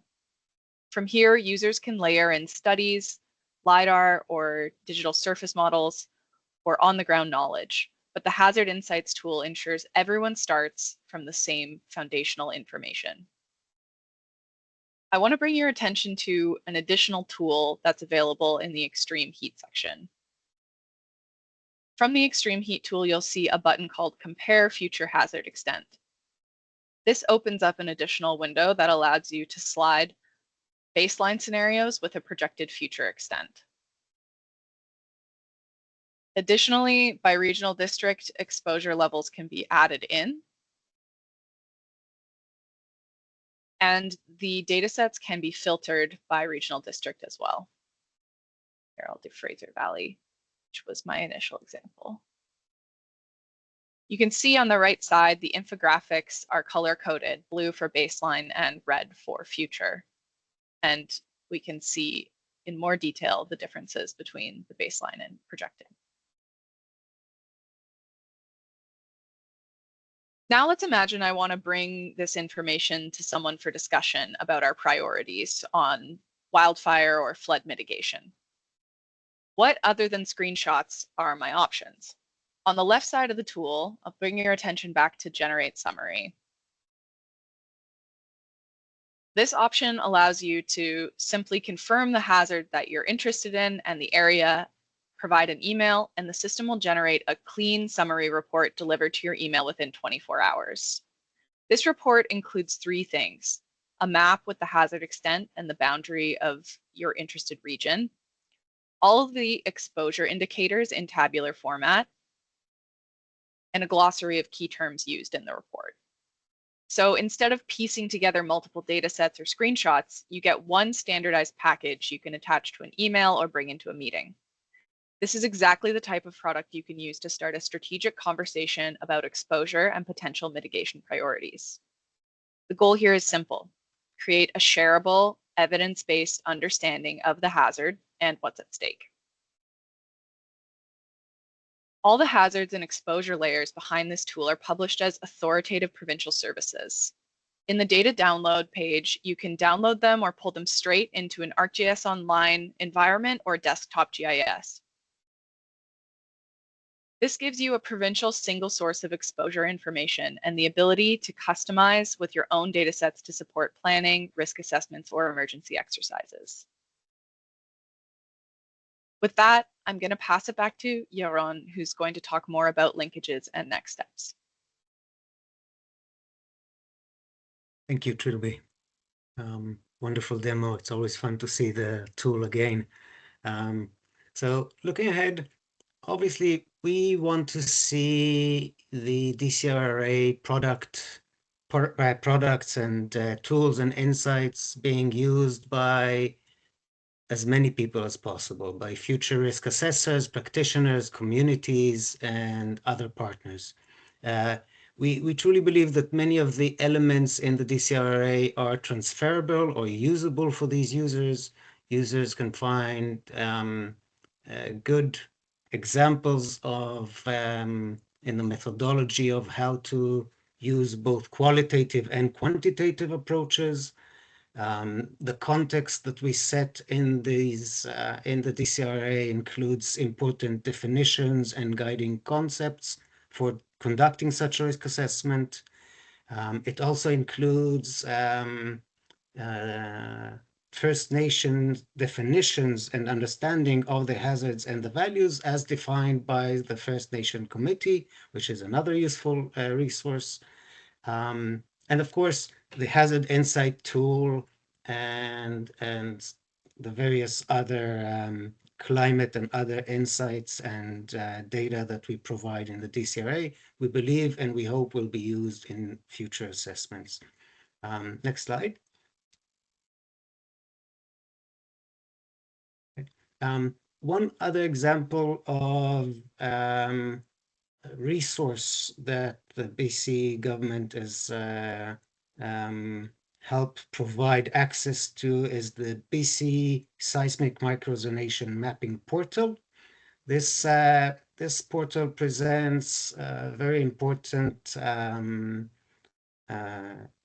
From here, users can layer in studies, LiDAR or digital surface models, or on-the-ground knowledge. But the Hazard Insights tool ensures everyone starts from the same foundational information. I want to bring your attention to an additional tool that's available in the extreme heat section. From the extreme heat tool, you'll see a button called Compare Future Hazard Extent. This opens up an additional window that allows you to slide baseline scenarios with a projected future extent. Additionally, by regional district, exposure levels can be added in, and the datasets can be filtered by regional district as well. Here, I'll do Fraser Valley, which was my initial example. You can see on the right side, the infographics are color-coded, blue for baseline and red for future. And we can see in more detail the differences between the baseline and projected. Now let's imagine I want to bring this information to someone for discussion about our priorities on wildfire or flood mitigation. What other than screenshots are my options? On the left side of the tool, I'll bring your attention back to Generate Summary. This option allows you to simply confirm the hazard that you're interested in and the area, provide an email, and the system will generate a clean summary report delivered to your email within 24 hours. This report includes 3 things: a map with the hazard extent and the boundary of your interested region, all of the exposure indicators in tabular format, and a glossary of key terms used in the report. So instead of piecing together multiple data sets or screenshots, you get one standardized package you can attach to an email or bring into a meeting. This is exactly the type of product you can use to start a strategic conversation about exposure and potential mitigation priorities. The goal here is simple: create a shareable, evidence-based understanding of the hazard and what's at stake. All the hazards and exposure layers behind this tool are published as authoritative provincial services. In the data download page, you can download them or pull them straight into an ArcGIS Online environment or desktop GIS. This gives you a provincial single source of exposure information and the ability to customize with your own data sets to support planning, risk assessments, or emergency exercises. With that, I'm going to pass it back to Yaron, who's going to talk more about linkages and next steps. Thank you, Trilby. Wonderful demo. It's always fun to see the tool again. So looking ahead, obviously, we want to see the DCRRA products and tools and insights being used by as many people as possible, by future risk assessors, practitioners, communities, and other partners. We truly believe that many of the elements in the DCRRA are transferable or usable for these users. Users can find good examples of in the methodology of how to use both qualitative and quantitative approaches. The context that we set in these in the DCRRA includes important definitions and guiding concepts for conducting such a risk assessment. It also includes First Nations definitions and understanding of the hazards and the values as defined by the First Nation Committee, which is another useful resource. And of course, the hazard insight tool and the various other climate and other insights and data that we provide in the DCRRA, we believe and we hope will be used in future assessments. Next slide. One other example of resource that the BC government is help provide access to is the BC Seismic Microzonation Mapping Portal. This portal presents very important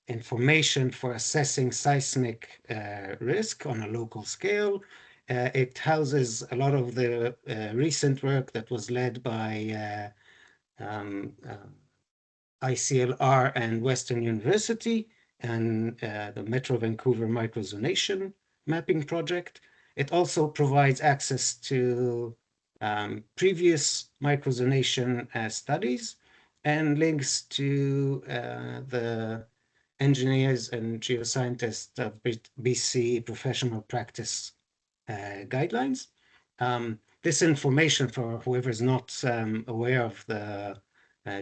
information for assessing seismic risk on a local scale. It houses a lot of the recent work that was led by ICLR and Western University and the Metro Vancouver Microzonation Mapping Project. It also provides access to previous microzonation studies and links to the engineers and geoscientists of BC professional practice guidelines. This information, for whoever is not aware of the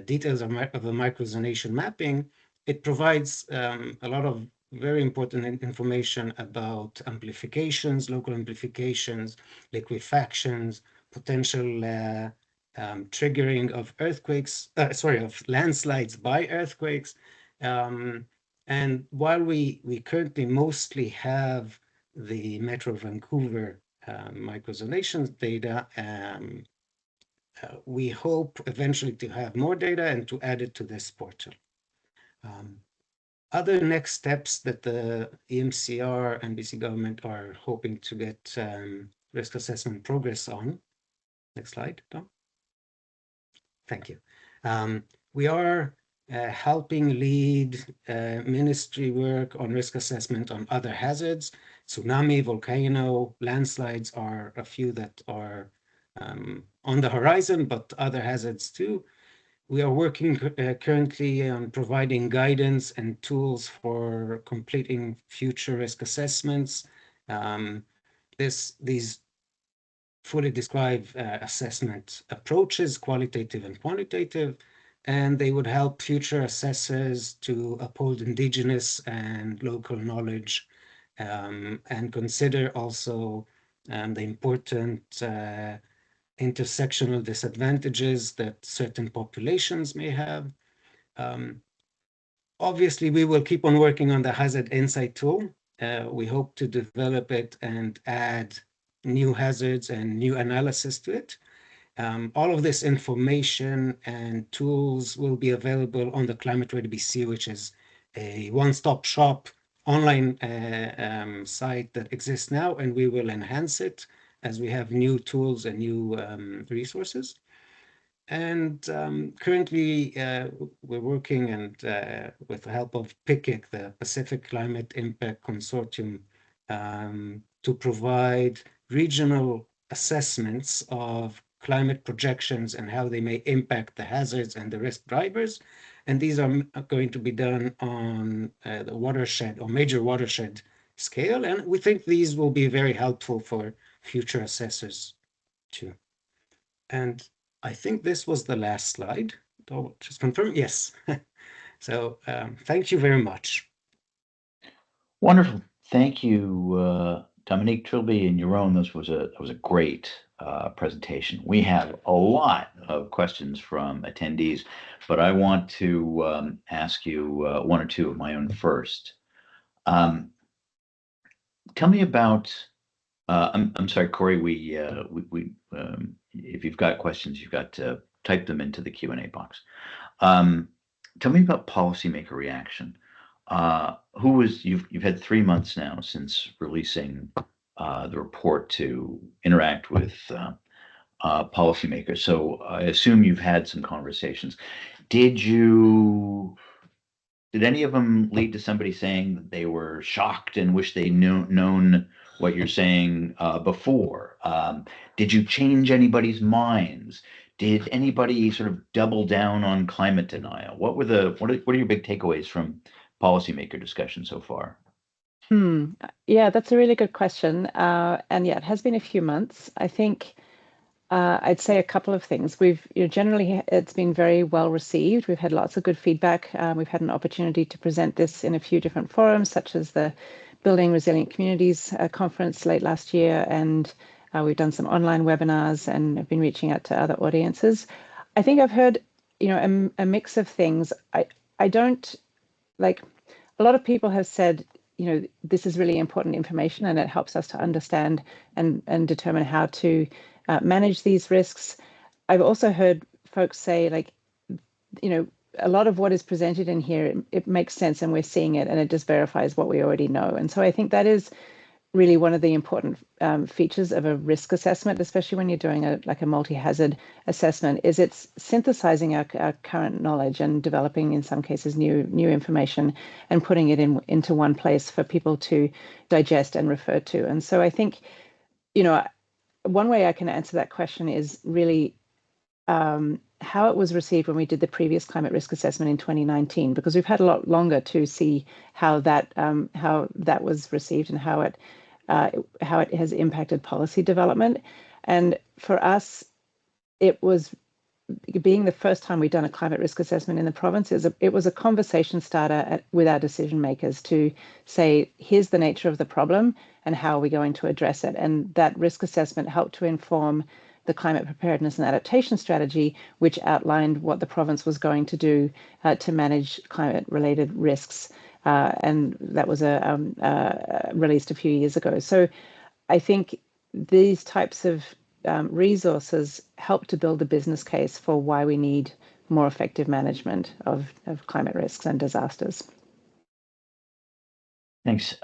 details of the microzonation mapping, it provides a lot of very important information about amplifications, local amplifications, liquefactions, potential triggering of earthquakes, of landslides by earthquakes. And while we currently mostly have the Metro Vancouver microzonation data, we hope eventually to have more data and to add it to this portal. Other next steps that the EMCR and BC government are hoping to get risk assessment progress on. Next slide, Tom. Thank you. We are helping lead ministry work on risk assessment on other hazards. Tsunami, volcano, landslides are a few that are on the horizon, but other hazards too. We are working currently on providing guidance and tools for completing future risk assessments. These fully describe assessment approaches, qualitative and quantitative, and they would help future assessors to uphold Indigenous and local knowledge and consider also the important intersectional disadvantages that certain populations may have. Obviously, we will keep on working on the hazard insight tool. We hope to develop it and add new hazards and new analysis to it. All of this information and tools will be available on the Climate Ready BC, which is a one-stop shop online site that exists now, and we will enhance it as we have new tools and new resources. And currently, we're working and with the help of PICIC, the Pacific Climate Impact Consortium, to provide regional assessments of climate projections and how they may impact the hazards and the risk drivers. and these are going to be done on the watershed or major watershed scale, and we think these will be very helpful for future assessors too. And I think this was the last slide. I'll just confirm, yes. So thank you very much. Wonderful. Thank you, Dominique, Trilby, and Yaron. That was a great presentation. We have a lot of questions from attendees, but I want to ask you one or two of my own first. Tell me about. I'm sorry, Corey. If you've got questions, you've got to type them into the Q&A box. Tell me about policymaker reaction. You've had 3 months now since releasing the report to interact with policymakers. So I assume you've had some conversations. Did any of them lead to somebody saying that they were shocked and wish they known what you're saying before? Did you change anybody's minds? Did anybody sort of double down on climate denial? What are your big takeaways from policymaker discussion so far? Yeah, that's a really good question. And yeah, it has been a few months. I think I'd say a couple of things. Generally, it's been very well received. We've had lots of good feedback. We've had an opportunity to present this in a few different forums, such as the Building Resilient Communities conference late last year, and we've done some online webinars and have been reaching out to other audiences. I think I've heard, a mix of things. I don't like. A lot of people have said, this is really important information, and it helps us to understand and determine how to manage these risks. I've also heard folks say, a lot of what is presented in here, it makes sense and we're seeing it, and it just verifies what we already know. And so I think that is really one of the important features of a risk assessment, especially when you're doing a multi-hazard assessment, is it's synthesizing our current knowledge and developing, in some cases, new information and putting it into one place for people to digest and refer to. And so I think, one way I can answer that question is really how it was received when we did the previous climate risk assessment in 2019, because we've had a lot longer to see how that was received and how it has impacted policy development. And for us, it was, being the first time we'd done a climate risk assessment in the province, it was a conversation starter with our decision makers to say, here's the nature of the problem and how are we going to address it. And that risk assessment helped to inform the climate preparedness and adaptation strategy, which outlined what the province was going to do to manage climate-related risks. And that was released a few years ago. So I think these types of resources help to build a business case for why we need more effective management of climate risks and disasters. Thanks.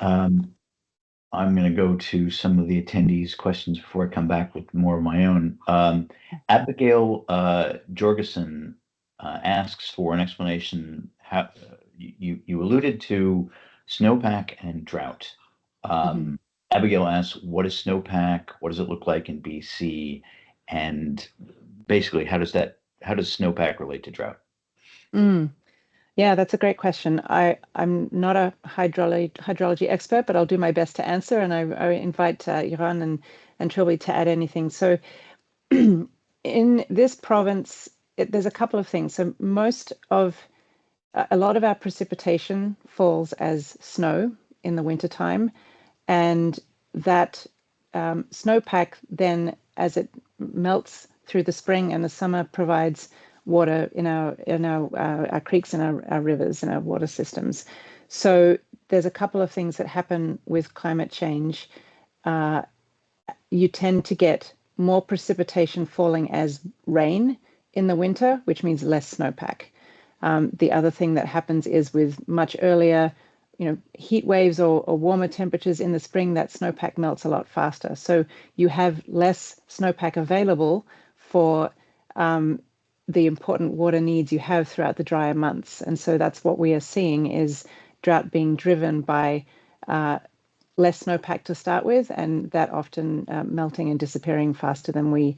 I'm going to go to some of the attendees' questions before I come back with more of my own. Abigail Jorgensen asks for an explanation. How you alluded to snowpack and drought. Abigail asks, what is snowpack? What does it look like in BC? And basically, how does snowpack relate to drought? Yeah, that's a great question. I'm not a hydrology expert, but I'll do my best to answer, and I invite Yaron and Trilby to add anything. So in this province, there's a couple of things. So a lot of our precipitation falls as snow in the wintertime, and that snowpack then, as it melts through the spring and the summer, provides water in our creeks and our rivers and our water systems. So there's a couple of things that happen with climate change. You tend to get more precipitation falling as rain in the winter, which means less snowpack. The other thing that happens is with much earlier, heat waves or warmer temperatures in the spring, that snowpack melts a lot faster. So you have less snowpack available for the important water needs you have throughout the drier months. And so that's what we are seeing, is drought being driven by less snowpack to start with, and that often melting and disappearing faster than we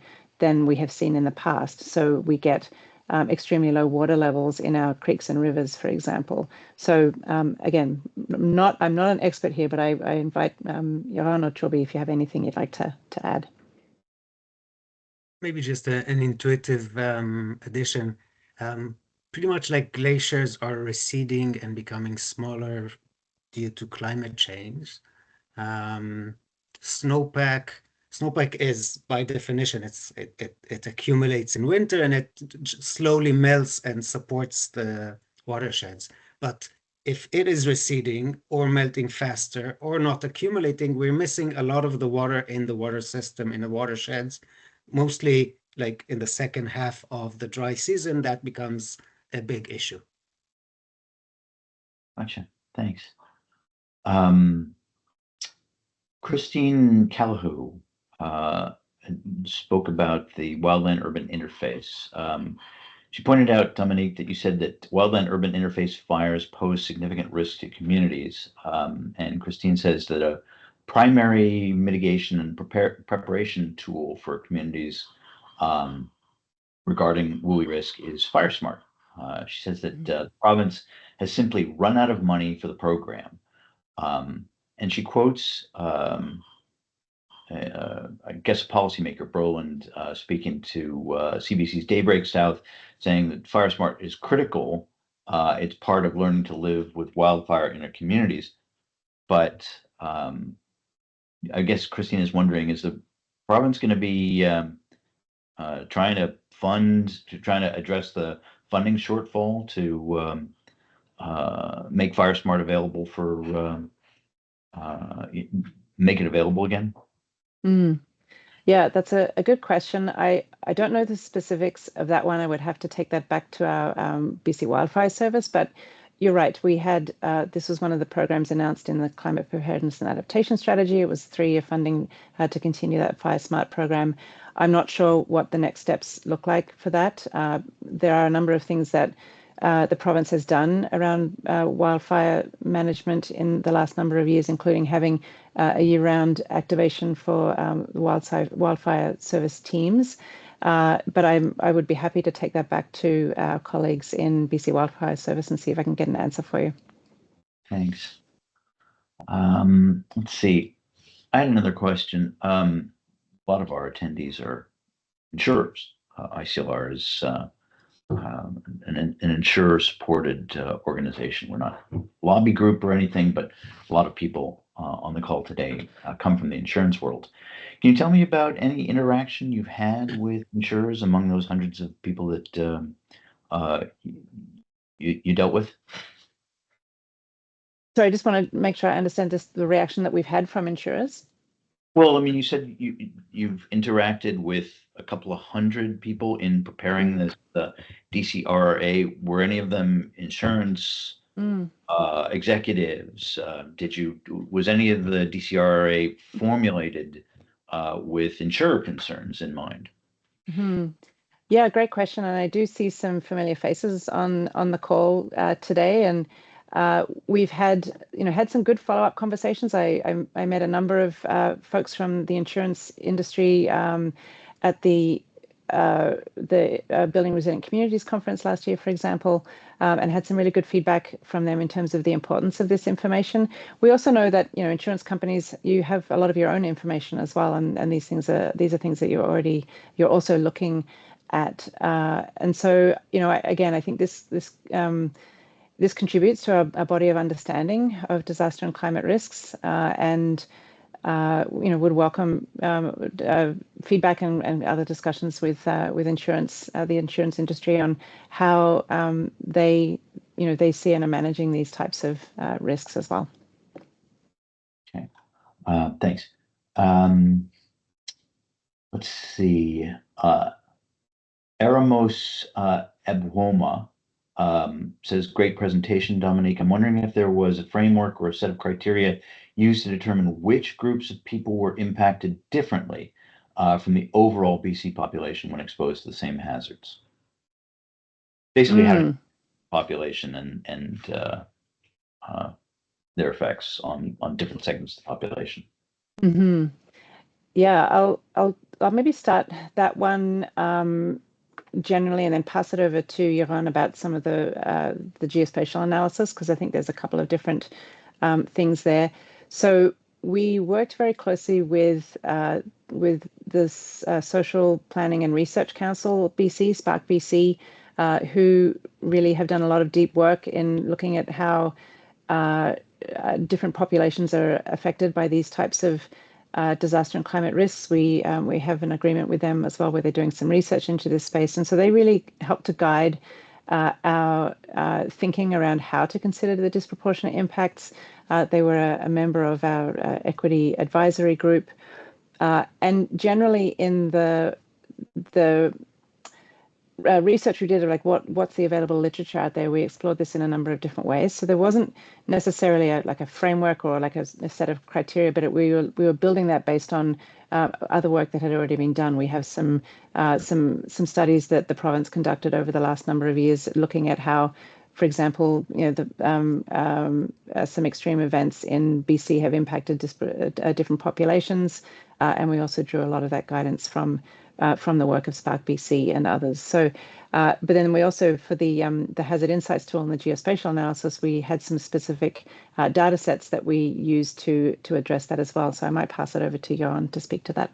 have seen in the past. So we get extremely low water levels in our creeks and rivers, for example. So again, I'm not an expert here, but I invite Johan or Chobi if you have anything you'd like to add. Maybe just an intuitive addition. Pretty much like glaciers are receding and becoming smaller due to climate change. Snowpack is by definition it accumulates in winter and it slowly melts and supports the watersheds. But if it is receding or melting faster or not accumulating, we're missing a lot of the water in the water system, in the watersheds. Mostly like in the second half of the dry season, that becomes a big issue. Gotcha. Thanks. Christine Calahoo spoke about the wildland-urban interface. She pointed out, Dominique, that you said that wildland-urban interface fires pose significant risk to communities. And Christine says that a primary mitigation and preparation tool for communities regarding WUI risk is FireSmart. She says that the province has simply run out of money for the program. And she quotes, I guess, a policymaker, Broland, speaking to CBC's Daybreak South, saying that FireSmart is critical. It's part of learning to live with wildfire in our communities. But I guess Christine is wondering, is the province going to be trying to address the funding shortfall to make FireSmart available make it available again? Yeah, that's a good question. I don't know the specifics of that one. I would have to take that back to our BC Wildfire Service, but you're right. We had, this was one of the programs announced in the Climate Preparedness and Adaptation Strategy. It was 3-year funding to continue that FireSmart program. I'm not sure what the next steps look like for that. There are a number of things that the province has done around wildfire management in the last number of years, including having a year-round activation for wildfire service teams. But I would be happy to take that back to our colleagues in BC Wildfire Service and see if I can get an answer for you. Thanks. Let's see. I had another question. A lot of our attendees are insurers. ICLR is an insurer-supported organization. We're not a lobby group or anything, but a lot of people on the call today come from the insurance world. Can you tell me about any interaction you've had with insurers among those hundreds of people that you dealt with? So I just want to make sure I understand the reaction that we've had from insurers. Well, I mean, you said you've interacted with a couple of hundred people in preparing the DCRRA. Were any of them insurance executives? Was any of the DCRRA formulated with insurer concerns in mind? Yeah, great question. And I do see some familiar faces on the call today. And we've had some good follow-up conversations. I met a number of folks from the insurance industry at the Building Resilient Communities conference last year, for example, and had some really good feedback from them in terms of the importance of this information. We also know that insurance companies, you have a lot of your own information as well, and these are things that you're also looking at, and so again, I think this contributes to a body of understanding of disaster and climate risks, and would welcome feedback and other discussions with insurance, the insurance industry, on how they see and are managing these types of risks as well. Okay, thanks. Let's see. Eramos Ebwoma says, great presentation, Dominique. I'm wondering if there was a framework or a set of criteria used to determine which groups of people were impacted differently from the overall BC population when exposed to the same hazards. Basically, how to population and their effects on different segments of the population. Yeah, I'll maybe start that one. generally, and then pass it over to Jeroen about some of the geospatial analysis, because I think there's a couple of different things there. So we worked very closely with this Social Planning and Research Council BC, Spark BC, who really have done a lot of deep work in looking at how different populations are affected by these types of disaster and climate risks. We have an agreement with them as well, where they're doing some research into this space, and so they really help to guide our thinking around how to consider the disproportionate impacts. They were a member of our equity advisory group, and generally in the research we did of like what's the available literature out there, we explored this in a number of different ways. So there wasn't necessarily a framework or like a set of criteria, but we were building that based on other work that had already been done. We have some studies that the province conducted over the last number of years, looking at how, for example, some extreme events in BC have impacted different populations, and we also drew a lot of that guidance from the work of Spark BC and others. So, but then we also, for the Hazard Insights tool and the geospatial analysis, we had some specific data sets that we used to address that as well. So I might pass it over to Jeroen to speak to that.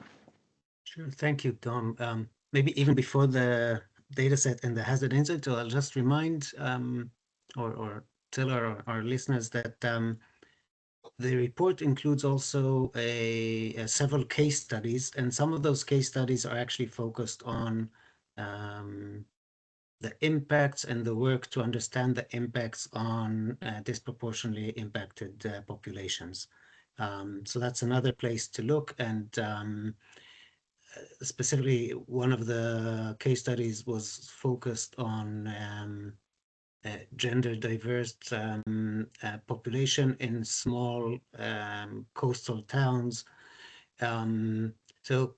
Sure, thank you, Dom. Maybe even before the data set and the Hazard Insight tool, I'll just remind or tell our listeners that the report includes also several case studies, and some of those case studies are actually focused on the impacts and the work to understand the impacts on disproportionately impacted populations. So that's another place to look, and specifically one of the case studies was focused on gender diverse population in small coastal towns. So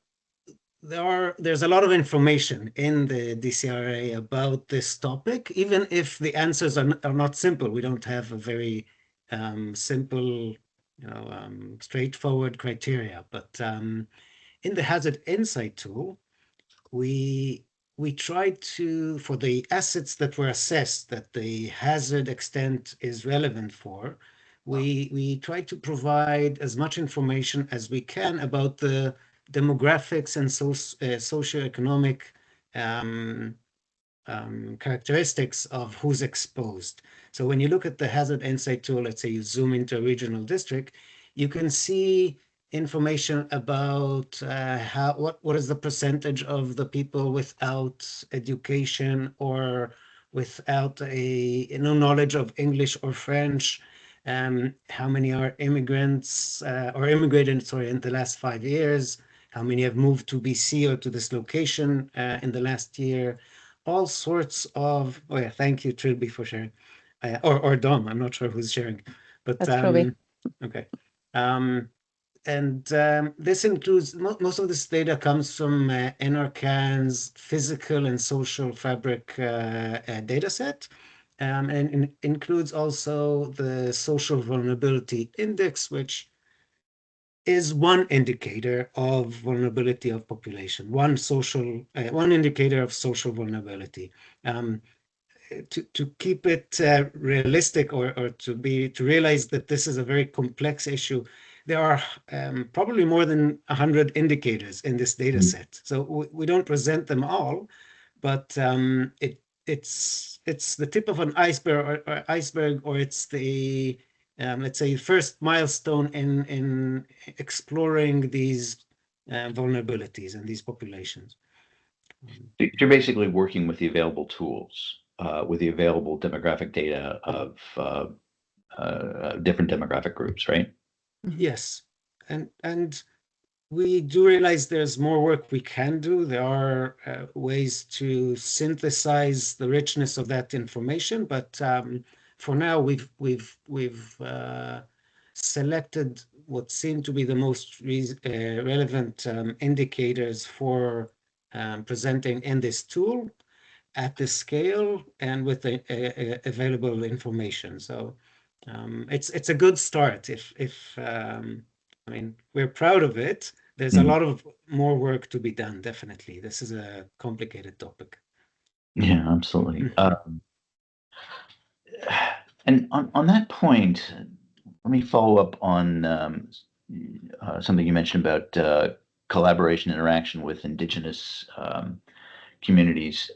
there's a lot of information in the DCRRA about this topic, even if the answers are not simple. We don't have a very simple, straightforward criteria. But in the Hazard Insight tool, we tried to, for the assets that were assessed that the hazard extent is relevant for, we tried to provide as much information as we can about the demographics and socioeconomic characteristics of who's exposed. So when you look at the Hazard Insight tool, let's say you zoom into a regional district, you can see information about what is the percentage of the people without education or without no knowledge of English or French, how many are immigrants or immigrated, in the last 5 years, how many have moved to BC or to this location in the last year, all sorts of, oh yeah, thank you, Trilby, for sharing, or Dom, I'm not sure who's sharing, but That's Trilby. Okay. And this includes, most of this data comes from NRCan's physical and social fabric data set, and includes also the social vulnerability index, which is one indicator of vulnerability of population, one indicator of social vulnerability. To keep it realistic, or to realize that this is a very complex issue, there are probably more than 100 indicators in this data set. So we don't present them all, but it's the tip of an iceberg, or it's the let's say first milestone in exploring these vulnerabilities in these populations. You're basically working with the available tools, with the available demographic data of different demographic groups, right? Yes, and we do realize there's more work we can do. There are ways to synthesize the richness of that information, but for now we've selected what seem to be the most relevant indicators for presenting in this tool at this scale and with the available information. So it's a good start. I mean, we're proud of it. There's a lot of more work to be done, definitely. This is a complicated topic. Yeah, absolutely. And on that point, let me follow up on something you mentioned about collaboration, interaction with Indigenous communities.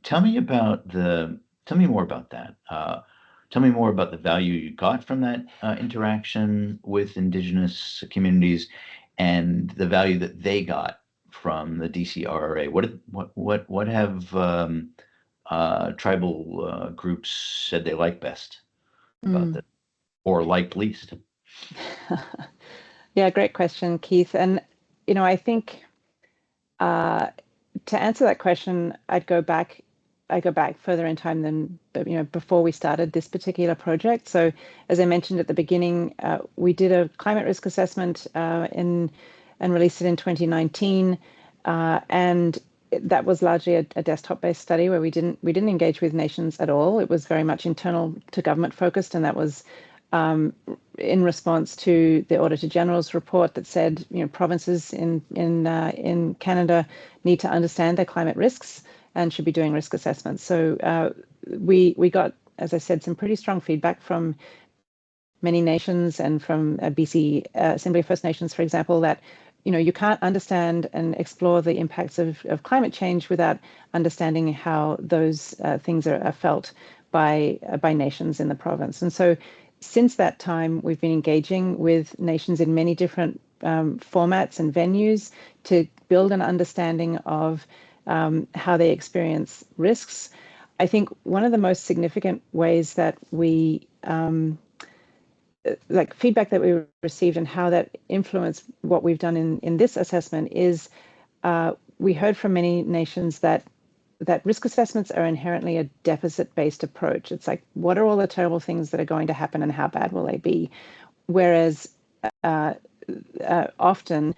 Tell me about tell me more about that. Tell me more about the value you got from that interaction with Indigenous communities, and the value that they got from the DCRRA. What have tribal groups said they like best about this, or liked least? Yeah, great question, Keith. And, I think to answer that question, I go back further in time than before we started this particular project. So, as I mentioned at the beginning, we did a climate risk assessment and released it in 2019, and that was largely a desktop-based study where we didn't engage with nations at all. It was very much internal to government focused, and that was in response to the Auditor General's report that said, provinces in Canada need to understand their climate risks and should be doing risk assessments. So we got, as I said, some pretty strong feedback from many nations and from BC Assembly of First Nations, for example, that you can't understand and explore the impacts of climate change without understanding how those things are felt by nations in the province. And so since that time, we've been engaging with nations in many different formats and venues to build an understanding of how they experience risks. I think one of the most significant ways that we feedback that we received and how that influenced what we've done in this assessment is we heard from many nations that risk assessments are inherently a deficit-based approach. It's like, what are all the terrible things that are going to happen and how bad will they be? Whereas often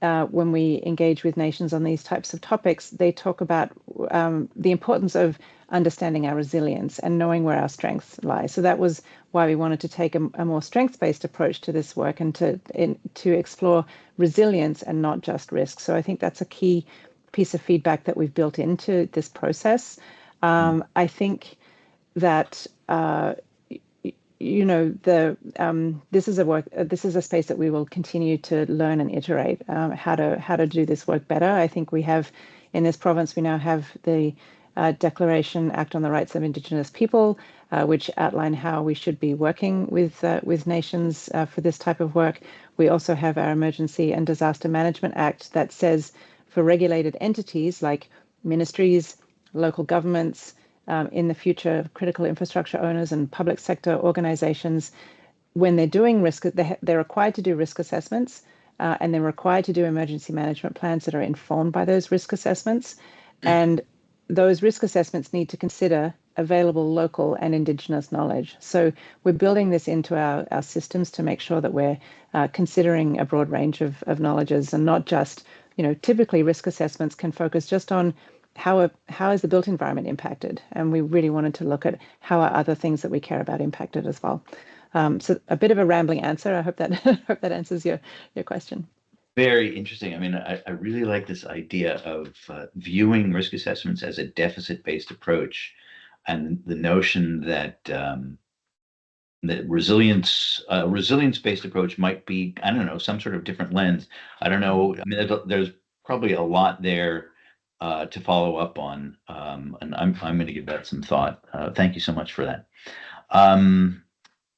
when we engage with nations on these types of topics, they talk about the importance of understanding our resilience and knowing where our strengths lie. So that was why we wanted to take a more strengths-based approach to this work and to explore resilience and not just risk. So I think that's a key piece of feedback that we've built into this process. I think that this is a space that we will continue to learn and iterate how to do this work better. I think we have in this province, we now have the Declaration Act on the Rights of Indigenous People, which outline how we should be working with nations for this type of work. We also have our Emergency and Disaster Management Act that says for regulated entities like ministries, local governments, in the future, critical infrastructure owners and public sector organizations, when they're doing risk, they're required to do risk assessments and they're required to do emergency management plans that are informed by those risk assessments. And those risk assessments need to consider available local and Indigenous knowledge. So we're building this into our systems to make sure that we're considering a broad range of knowledges and not just, typically risk assessments can focus just on how is the built environment impacted? And we really wanted to look at how are other things that we care about impacted as well. So a bit of a rambling answer. I hope that answers your question. Very interesting. I mean, I really like this idea of viewing risk assessments as a deficit-based approach, and the notion that that resilience-based approach might be, I don't know, some sort of different lens. I don't know. I mean, there's probably a lot there to follow up on, and I'm going to give that some thought. Thank you so much for that.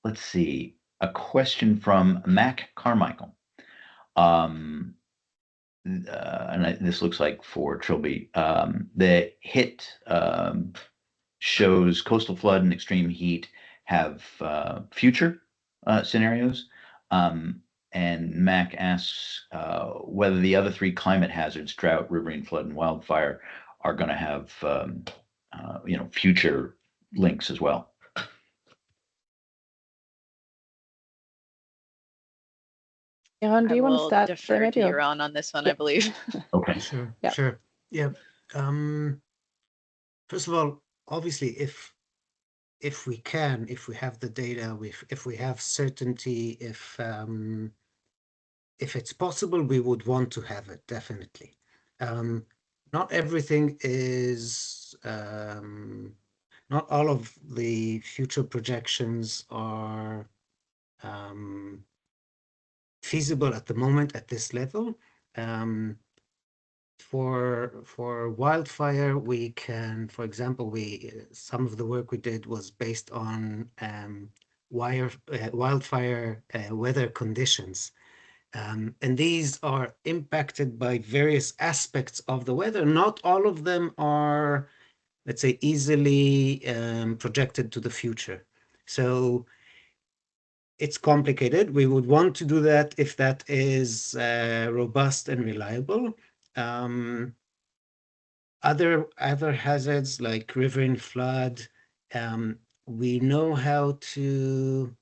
Let's see, a question from Mac Carmichael. This looks like for Trilby. The HIT shows coastal flood and extreme heat have future scenarios. And Mac asks whether the other three climate hazards, drought, riverine flood, and wildfire, are going to have future links as well. Yaron, do you want to start? Defer to Yaron on this one, I believe. Okay. Sure. Yeah. Sure. Yeah. First of all, obviously, if we have the data, if we have certainty, if it's possible, we would want to have it, definitely. not everything is, not all of the future projections are feasible at the moment at this level. For wildfire, we can, for example, some of the work we did was based on wildfire weather conditions. And these are impacted by various aspects of the weather. Not all of them are, let's say, easily projected to the future. So it's complicated. We would want to do that if that is robust and reliable. Other hazards like riverine flood, we know how to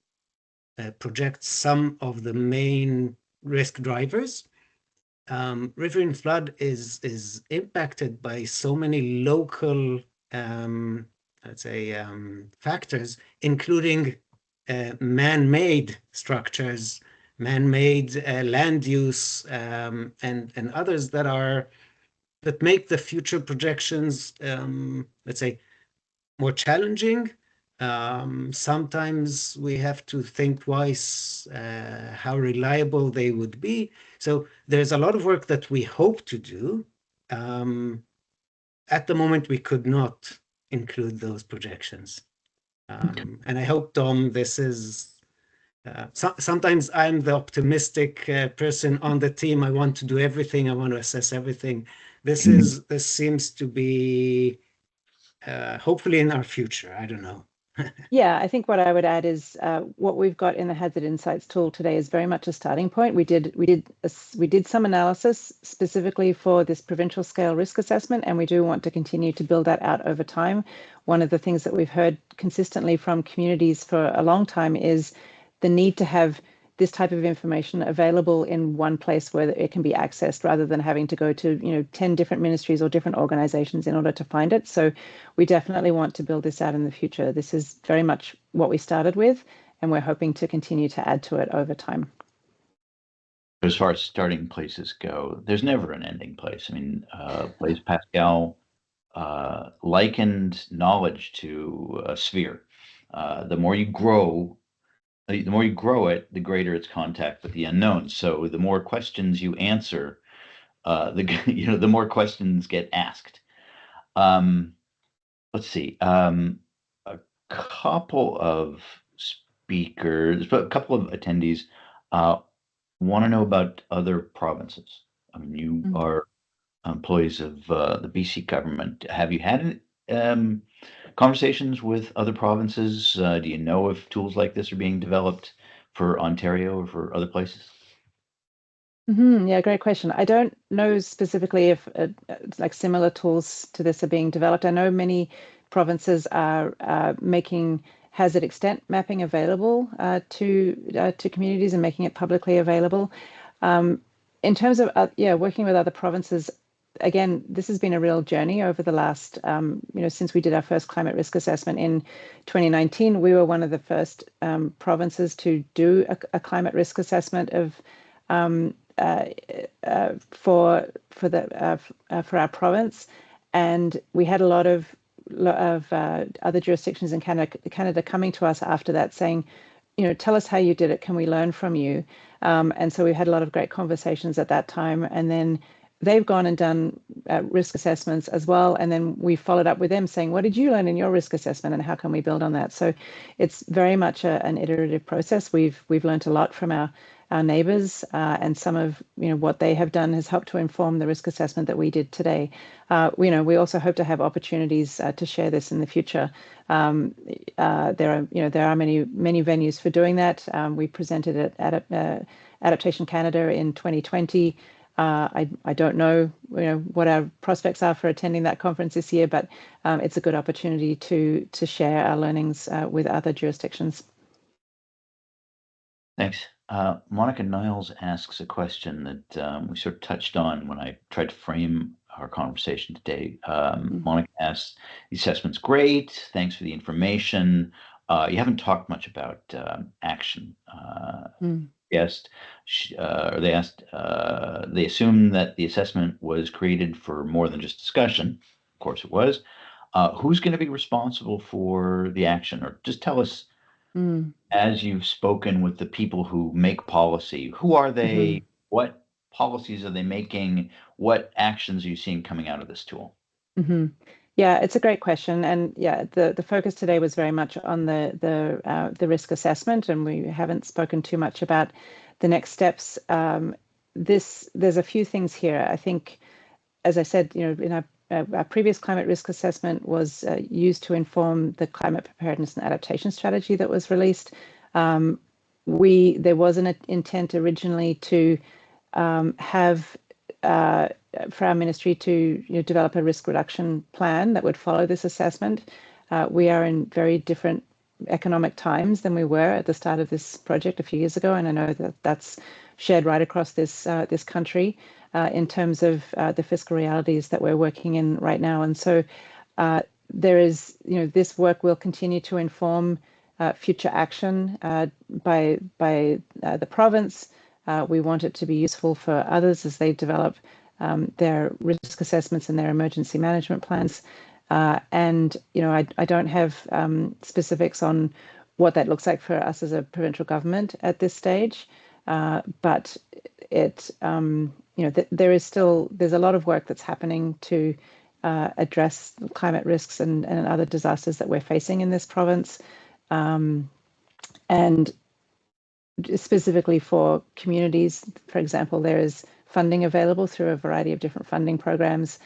project some of the main risk drivers. Riverine flood is impacted by so many local, let's say, factors, including man-made structures, man-made land use, and others that make the future projections, let's say, more challenging. Sometimes we have to think twice how reliable they would be. So there's a lot of work that we hope to do. At the moment, we could not include those projections. And I hope, Tom, this is sometimes I'm the optimistic person on the team. I want to do everything. I want to assess everything. This seems to be hopefully in our future. I don't know. Yeah, I think what I would add is what we've got in the Hazard Insights tool today is very much a starting point. We did some analysis specifically for this provincial scale risk assessment, and we do want to continue to build that out over time. One of the things that we've heard consistently from communities for a long time is the need to have this type of information available in one place where it can be accessed rather than having to go to 10 different ministries or different organizations in order to find it. So we definitely want to build this out in the future. This is very much what we started with, and we're hoping to continue to add to it over time. As far as starting places go, there's never an ending place. I mean, Blaise Pascal likened knowledge to a sphere. The more you grow it, the greater its contact with the unknown. So the more questions you answer, the more questions get asked. Let's see. A couple of speakers, but a couple of attendees want to know about other provinces. I mean, you are employees of the BC government. Have you had conversations with other provinces? Do you know if tools like this are being developed for Ontario or for other places? Yeah, great question. I don't know specifically if like similar tools to this are being developed. I know many provinces are making hazard extent mapping available to communities and making it publicly available. In terms of working with other provinces, again, this has been a real journey over the last, since we did our first climate risk assessment in 2019. We were one of the first provinces to do a climate risk assessment of for our province, and we had a lot of other jurisdictions in Canada coming to us after that saying, tell us how you did it. Can we learn from you? And so we had a lot of great conversations at that time, and then they've gone and done risk assessments as well. And then we followed up with them saying, what did you learn in your risk assessment and how can we build on that? So it's very much an iterative process. We've learned a lot from our neighbours, and some of what they have done has helped to inform the risk assessment that we did today. We also hope to have opportunities to share this in the future. There are many venues for doing that. We presented it at Adaptation Canada in 2020. I don't know what our prospects are for attending that conference this year, but it's a good opportunity to share our learnings with other jurisdictions. Thanks. Monica Niles asks a question that we sort of touched on when I tried to frame our conversation today. Monica asks, the assessment's great. Thanks for the information. You haven't talked much about action. asked, they assumed that the assessment was created for more than just discussion. Of course, it was. Who's going to be responsible for the action? Or just tell us, as you've spoken with the people who make policy, who are they? What policies are they making? What actions are you seeing coming out of this tool? Yeah, it's a great question, and yeah, the focus today was very much on the risk assessment, and we haven't spoken too much about the next steps. There's a few things here. I think, as I said, in our previous climate risk assessment was used to inform the climate preparedness and adaptation strategy that was released. There was an intent originally to have for our ministry to develop a risk reduction plan that would follow this assessment. We are in very different economic times than we were at the start of this project a few years ago, and I know that that's shared right across this country in terms of the fiscal realities that we're working in right now. And so there is, this work will continue to inform future action by the province. We want it to be useful for others as they develop their risk assessments and their emergency management plans. And I don't have specifics on what that looks like for us as a provincial government at this stage, but there's a lot of work that's happening to address climate risks and other disasters that we're facing in this province. And specifically for communities, for example, there is funding available through a variety of different funding programs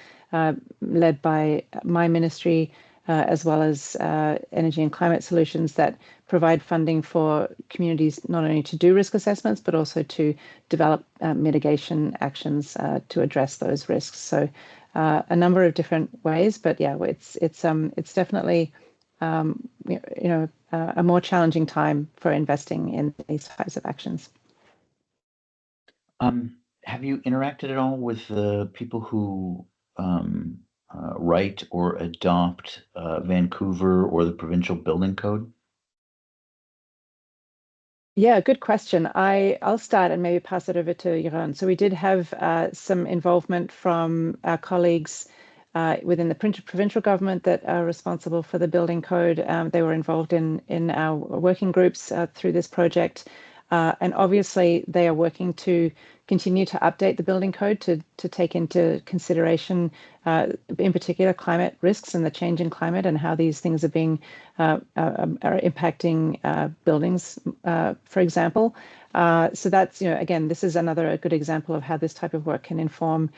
led by my ministry, as well as Energy and Climate Solutions that provide funding for communities not only to do risk assessments, but also to develop mitigation actions to address those risks. So a number of different ways, but yeah, it's definitely a more challenging time for investing in these types of actions. Have you interacted at all with the people who write or adopt Vancouver or the provincial building code? Yeah, good question. I'll start and maybe pass it over to Jeroen. So we did have some involvement from our colleagues within the provincial government that are responsible for the building code. They were involved in our working groups through this project. And obviously, they are working to continue to update the building code to take into consideration, in particular, climate risks and the change in climate and how these things are being are impacting buildings, for example. So that's, again, this is a good example of how this type of work can inform,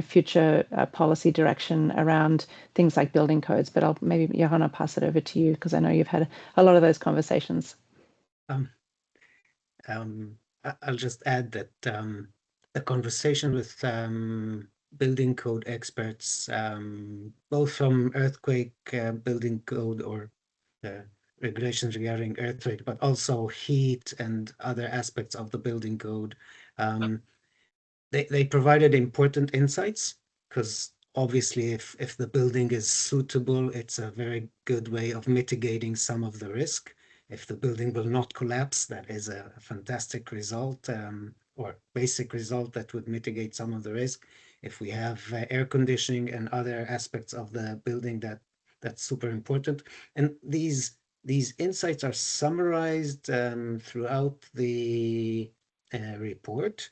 future policy direction around things like building codes. But maybe, Jeroen, I'll pass it over to you because I know you've had a lot of those conversations. I'll just add that the conversation with building code experts, both from earthquake building code or regulations regarding earthquake, but also heat and other aspects of the building code, they provided important insights because obviously if the building is suitable, it's a very good way of mitigating some of the risk. If the building will not collapse, that is a fantastic result or basic result that would mitigate some of the risk. If we have air conditioning and other aspects of the building, that's super important. And these insights are summarized throughout the report.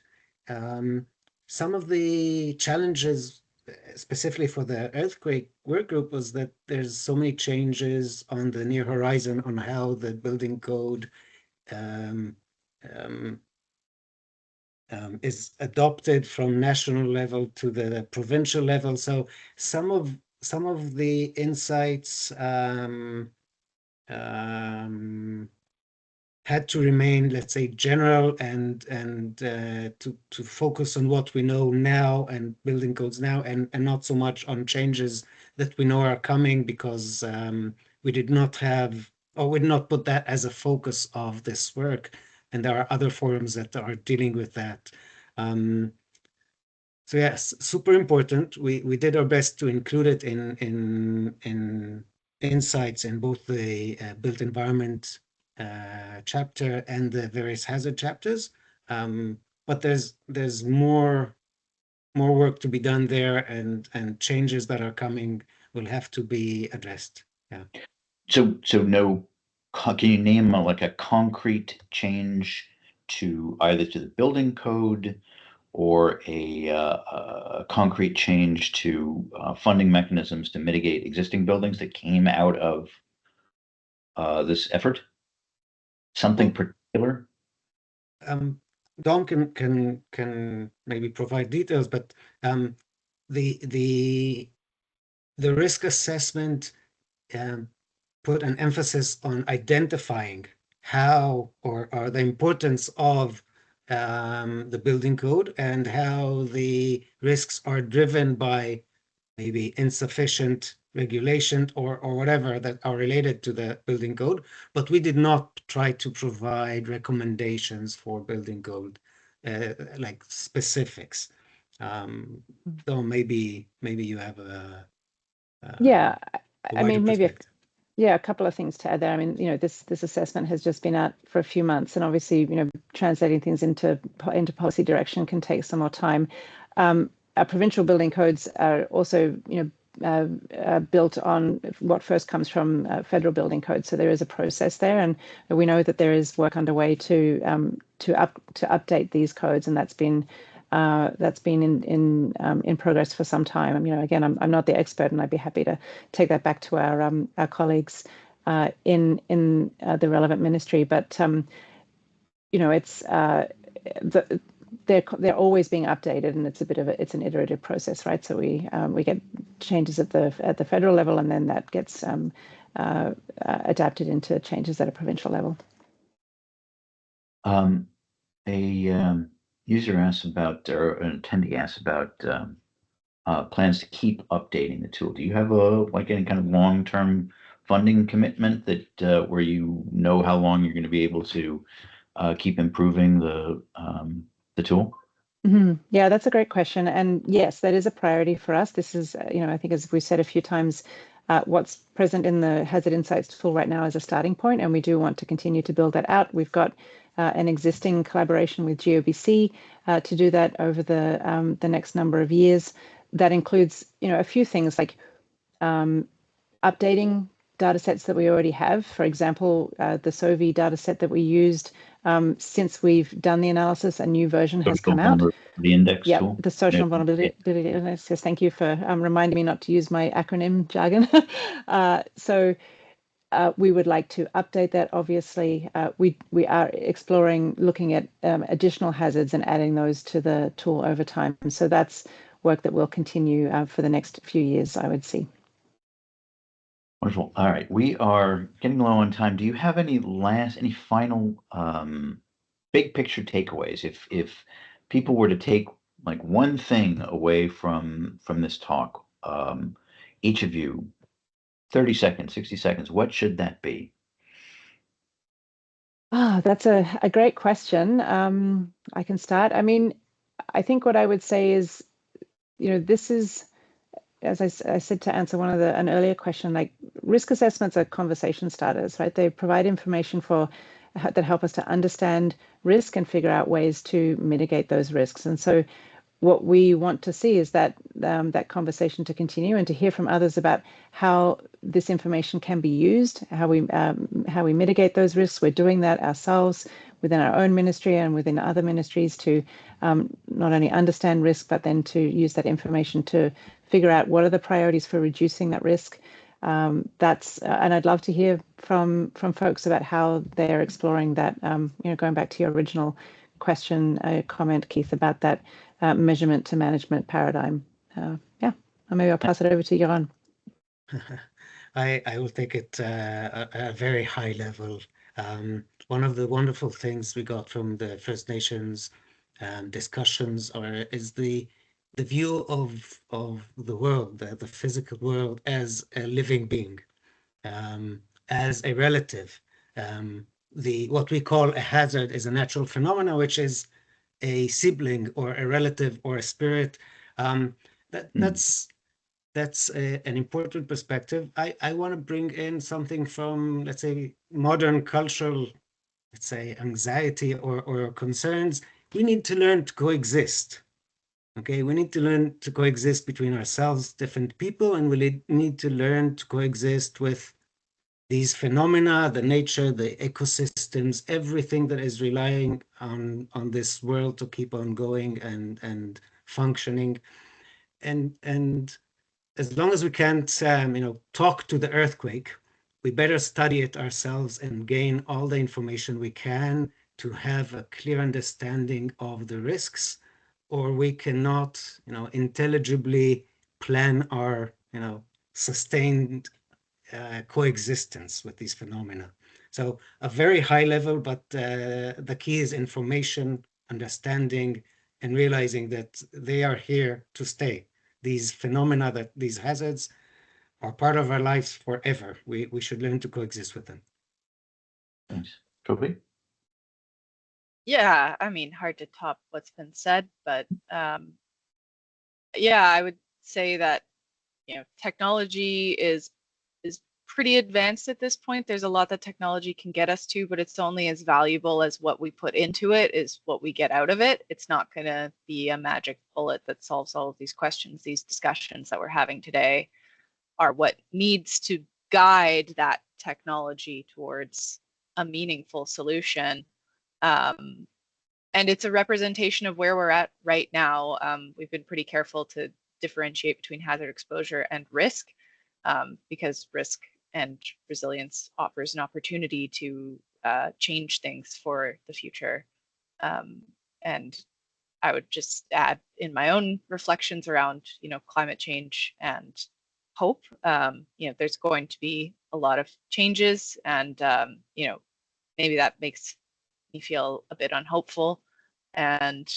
Some of the challenges, specifically for the earthquake work group, was that there's so many changes on the near horizon on how the building code is adopted from national level to the provincial level. So some of the insights had to remain, let's say, general and to focus on what we know now and building codes now, and not so much on changes that we know are coming, because we did not have, or we did not put that as a focus of this work, and there are other forums that are dealing with that. So yes, super important. We did our best to include it in insights in both the built environment chapter and the various hazard chapters. But there's more work to be done there, and changes that are coming will have to be addressed. Yeah. So no, can you name like a concrete change to either to the building code or a concrete change to funding mechanisms to mitigate existing buildings that came out of this effort? Something particular? Dom can maybe provide details, but the risk assessment put an emphasis on identifying how or the importance of the building code and how the risks are driven by maybe insufficient regulation or whatever that are related to the building code. But we did not try to provide recommendations for building code, like specifics. So maybe you have a Yeah, I wider mean, maybe perspective. a couple of things to add there. I mean, this assessment has just been out for a few months, and obviously, translating things into policy direction can take some more time. Our provincial building codes are also, built on what first comes from federal building codes. So there is a process there, and we know that there is work underway to update these codes, and that's been in progress for some time. Again, I'm not the expert, and I'd be happy to take that back to our colleagues in the relevant ministry. But it's they're always being updated, and it's an iterative process, right? So we get changes at the federal level, and then that gets adapted into changes at a provincial level. A user asks about, or an attendee asks about plans to keep updating the tool. Do you have any kind of long-term funding commitment that where you know how long you're going to be able to keep improving the tool? Mm-hmm. Yeah, that's a great question. And yes, that is a priority for us. This is, I think as we've said a few times, what's present in the Hazard Insights tool right now is a starting point, and we do want to continue to build that out. We've got an existing collaboration with GOBC to do that over the next number of years. That includes, a few things like updating data sets that we already have. For example, the SOVI data set that we used since we've done the analysis, a new version has come out. The index yeah, tool? The social vulnerability index. Yes, thank you for reminding me not to use my acronym jargon. So we would like to update that. Obviously, we are exploring looking at additional hazards and adding those to the tool over time. So that's work that will continue for the next few years, I would see. Wonderful. All right, we are getting low on time. Do you have any final big picture takeaways? If people were to take like one thing away from this talk, each of you, 30 seconds, 60 seconds, what should that be? That's a great question. I can start. I mean, I think what I would say is, this is, as I said to answer an earlier question, like risk assessments are conversation starters, right? They provide information that help us to understand risk and figure out ways to mitigate those risks. And so what we want to see is that conversation to continue and to hear from others about how this information can be used, how we mitigate those risks. We're doing that ourselves within our own ministry and within other ministries to not only understand risk, but then to use that information to figure out what are the priorities for reducing that risk. And I'd love to hear from folks about how they're exploring that. Going back to your original question, comment, Keith, about that measurement to management paradigm. Maybe I'll pass it over to Joran. I will take it at a very high level. One of the wonderful things we got from the First Nations discussions is the view of the world, the physical world, as a living being, as a relative. What we call a hazard is a natural phenomena, which is a sibling or a relative or a spirit. That's that's an important perspective. I want to bring in something from, let's say, modern cultural, let's say, anxiety or concerns. We need to learn to coexist. Okay, we need to learn to coexist between ourselves, different people, and we need to learn to coexist with these phenomena, the nature, the ecosystems, everything that is relying on this world to keep on going and functioning. And as long as we can't, talk to the earthquake, we better study it ourselves and gain all the information we can to have a clear understanding of the risks, or we cannot, intelligibly plan our, sustained coexistence with these phenomena. So a very high level, but the key is information, understanding, and realizing that they are here to stay. These phenomena, that these hazards are part of our lives forever. We should learn to coexist with them. Thanks. Toby? Yeah, I mean, hard to top what's been said, but yeah, I would say that, technology is pretty advanced at this point. There's a lot that technology can get us to, but it's only as valuable as what we put into it is what we get out of it. It's not going to be a magic bullet that solves all of these questions. These discussions that we're having today are what needs to guide that technology towards a meaningful solution. And it's a representation of where we're at right now. We've been pretty careful to differentiate between hazard exposure and risk, because risk and resilience offers an opportunity to change things for the future. And I would just add in my own reflections around, climate change and hope. There's going to be a lot of changes, and maybe that makes me feel a bit unhopeful. And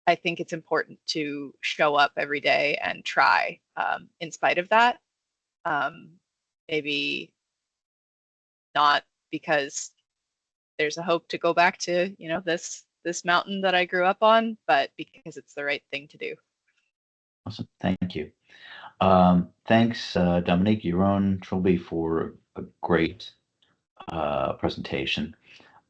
I think it's important to show up every day and try, in spite of that. Maybe not because there's a hope to go back to, this mountain that I grew up on, but because it's the right thing to do. Awesome. Thank you. Thanks, Dominique, Yaron, Trilby, for a great presentation.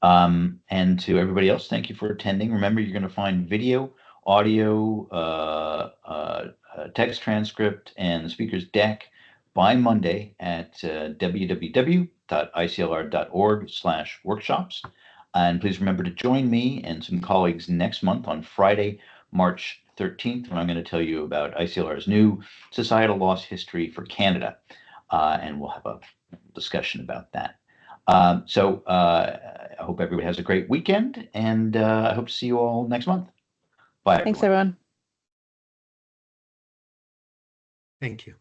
And to everybody else, thank you for attending. Remember, you're going to find video, audio, text transcript, and the speaker's deck by Monday at www.iclr.org/workshops. And please remember to join me and some colleagues next month on Friday, March 13th, when I'm going to tell you about ICLR's new societal loss history for Canada. And we'll have a discussion about that. So I hope everybody has a great weekend, and I hope to see you all next month. Bye. Thanks, everyone. Thank you.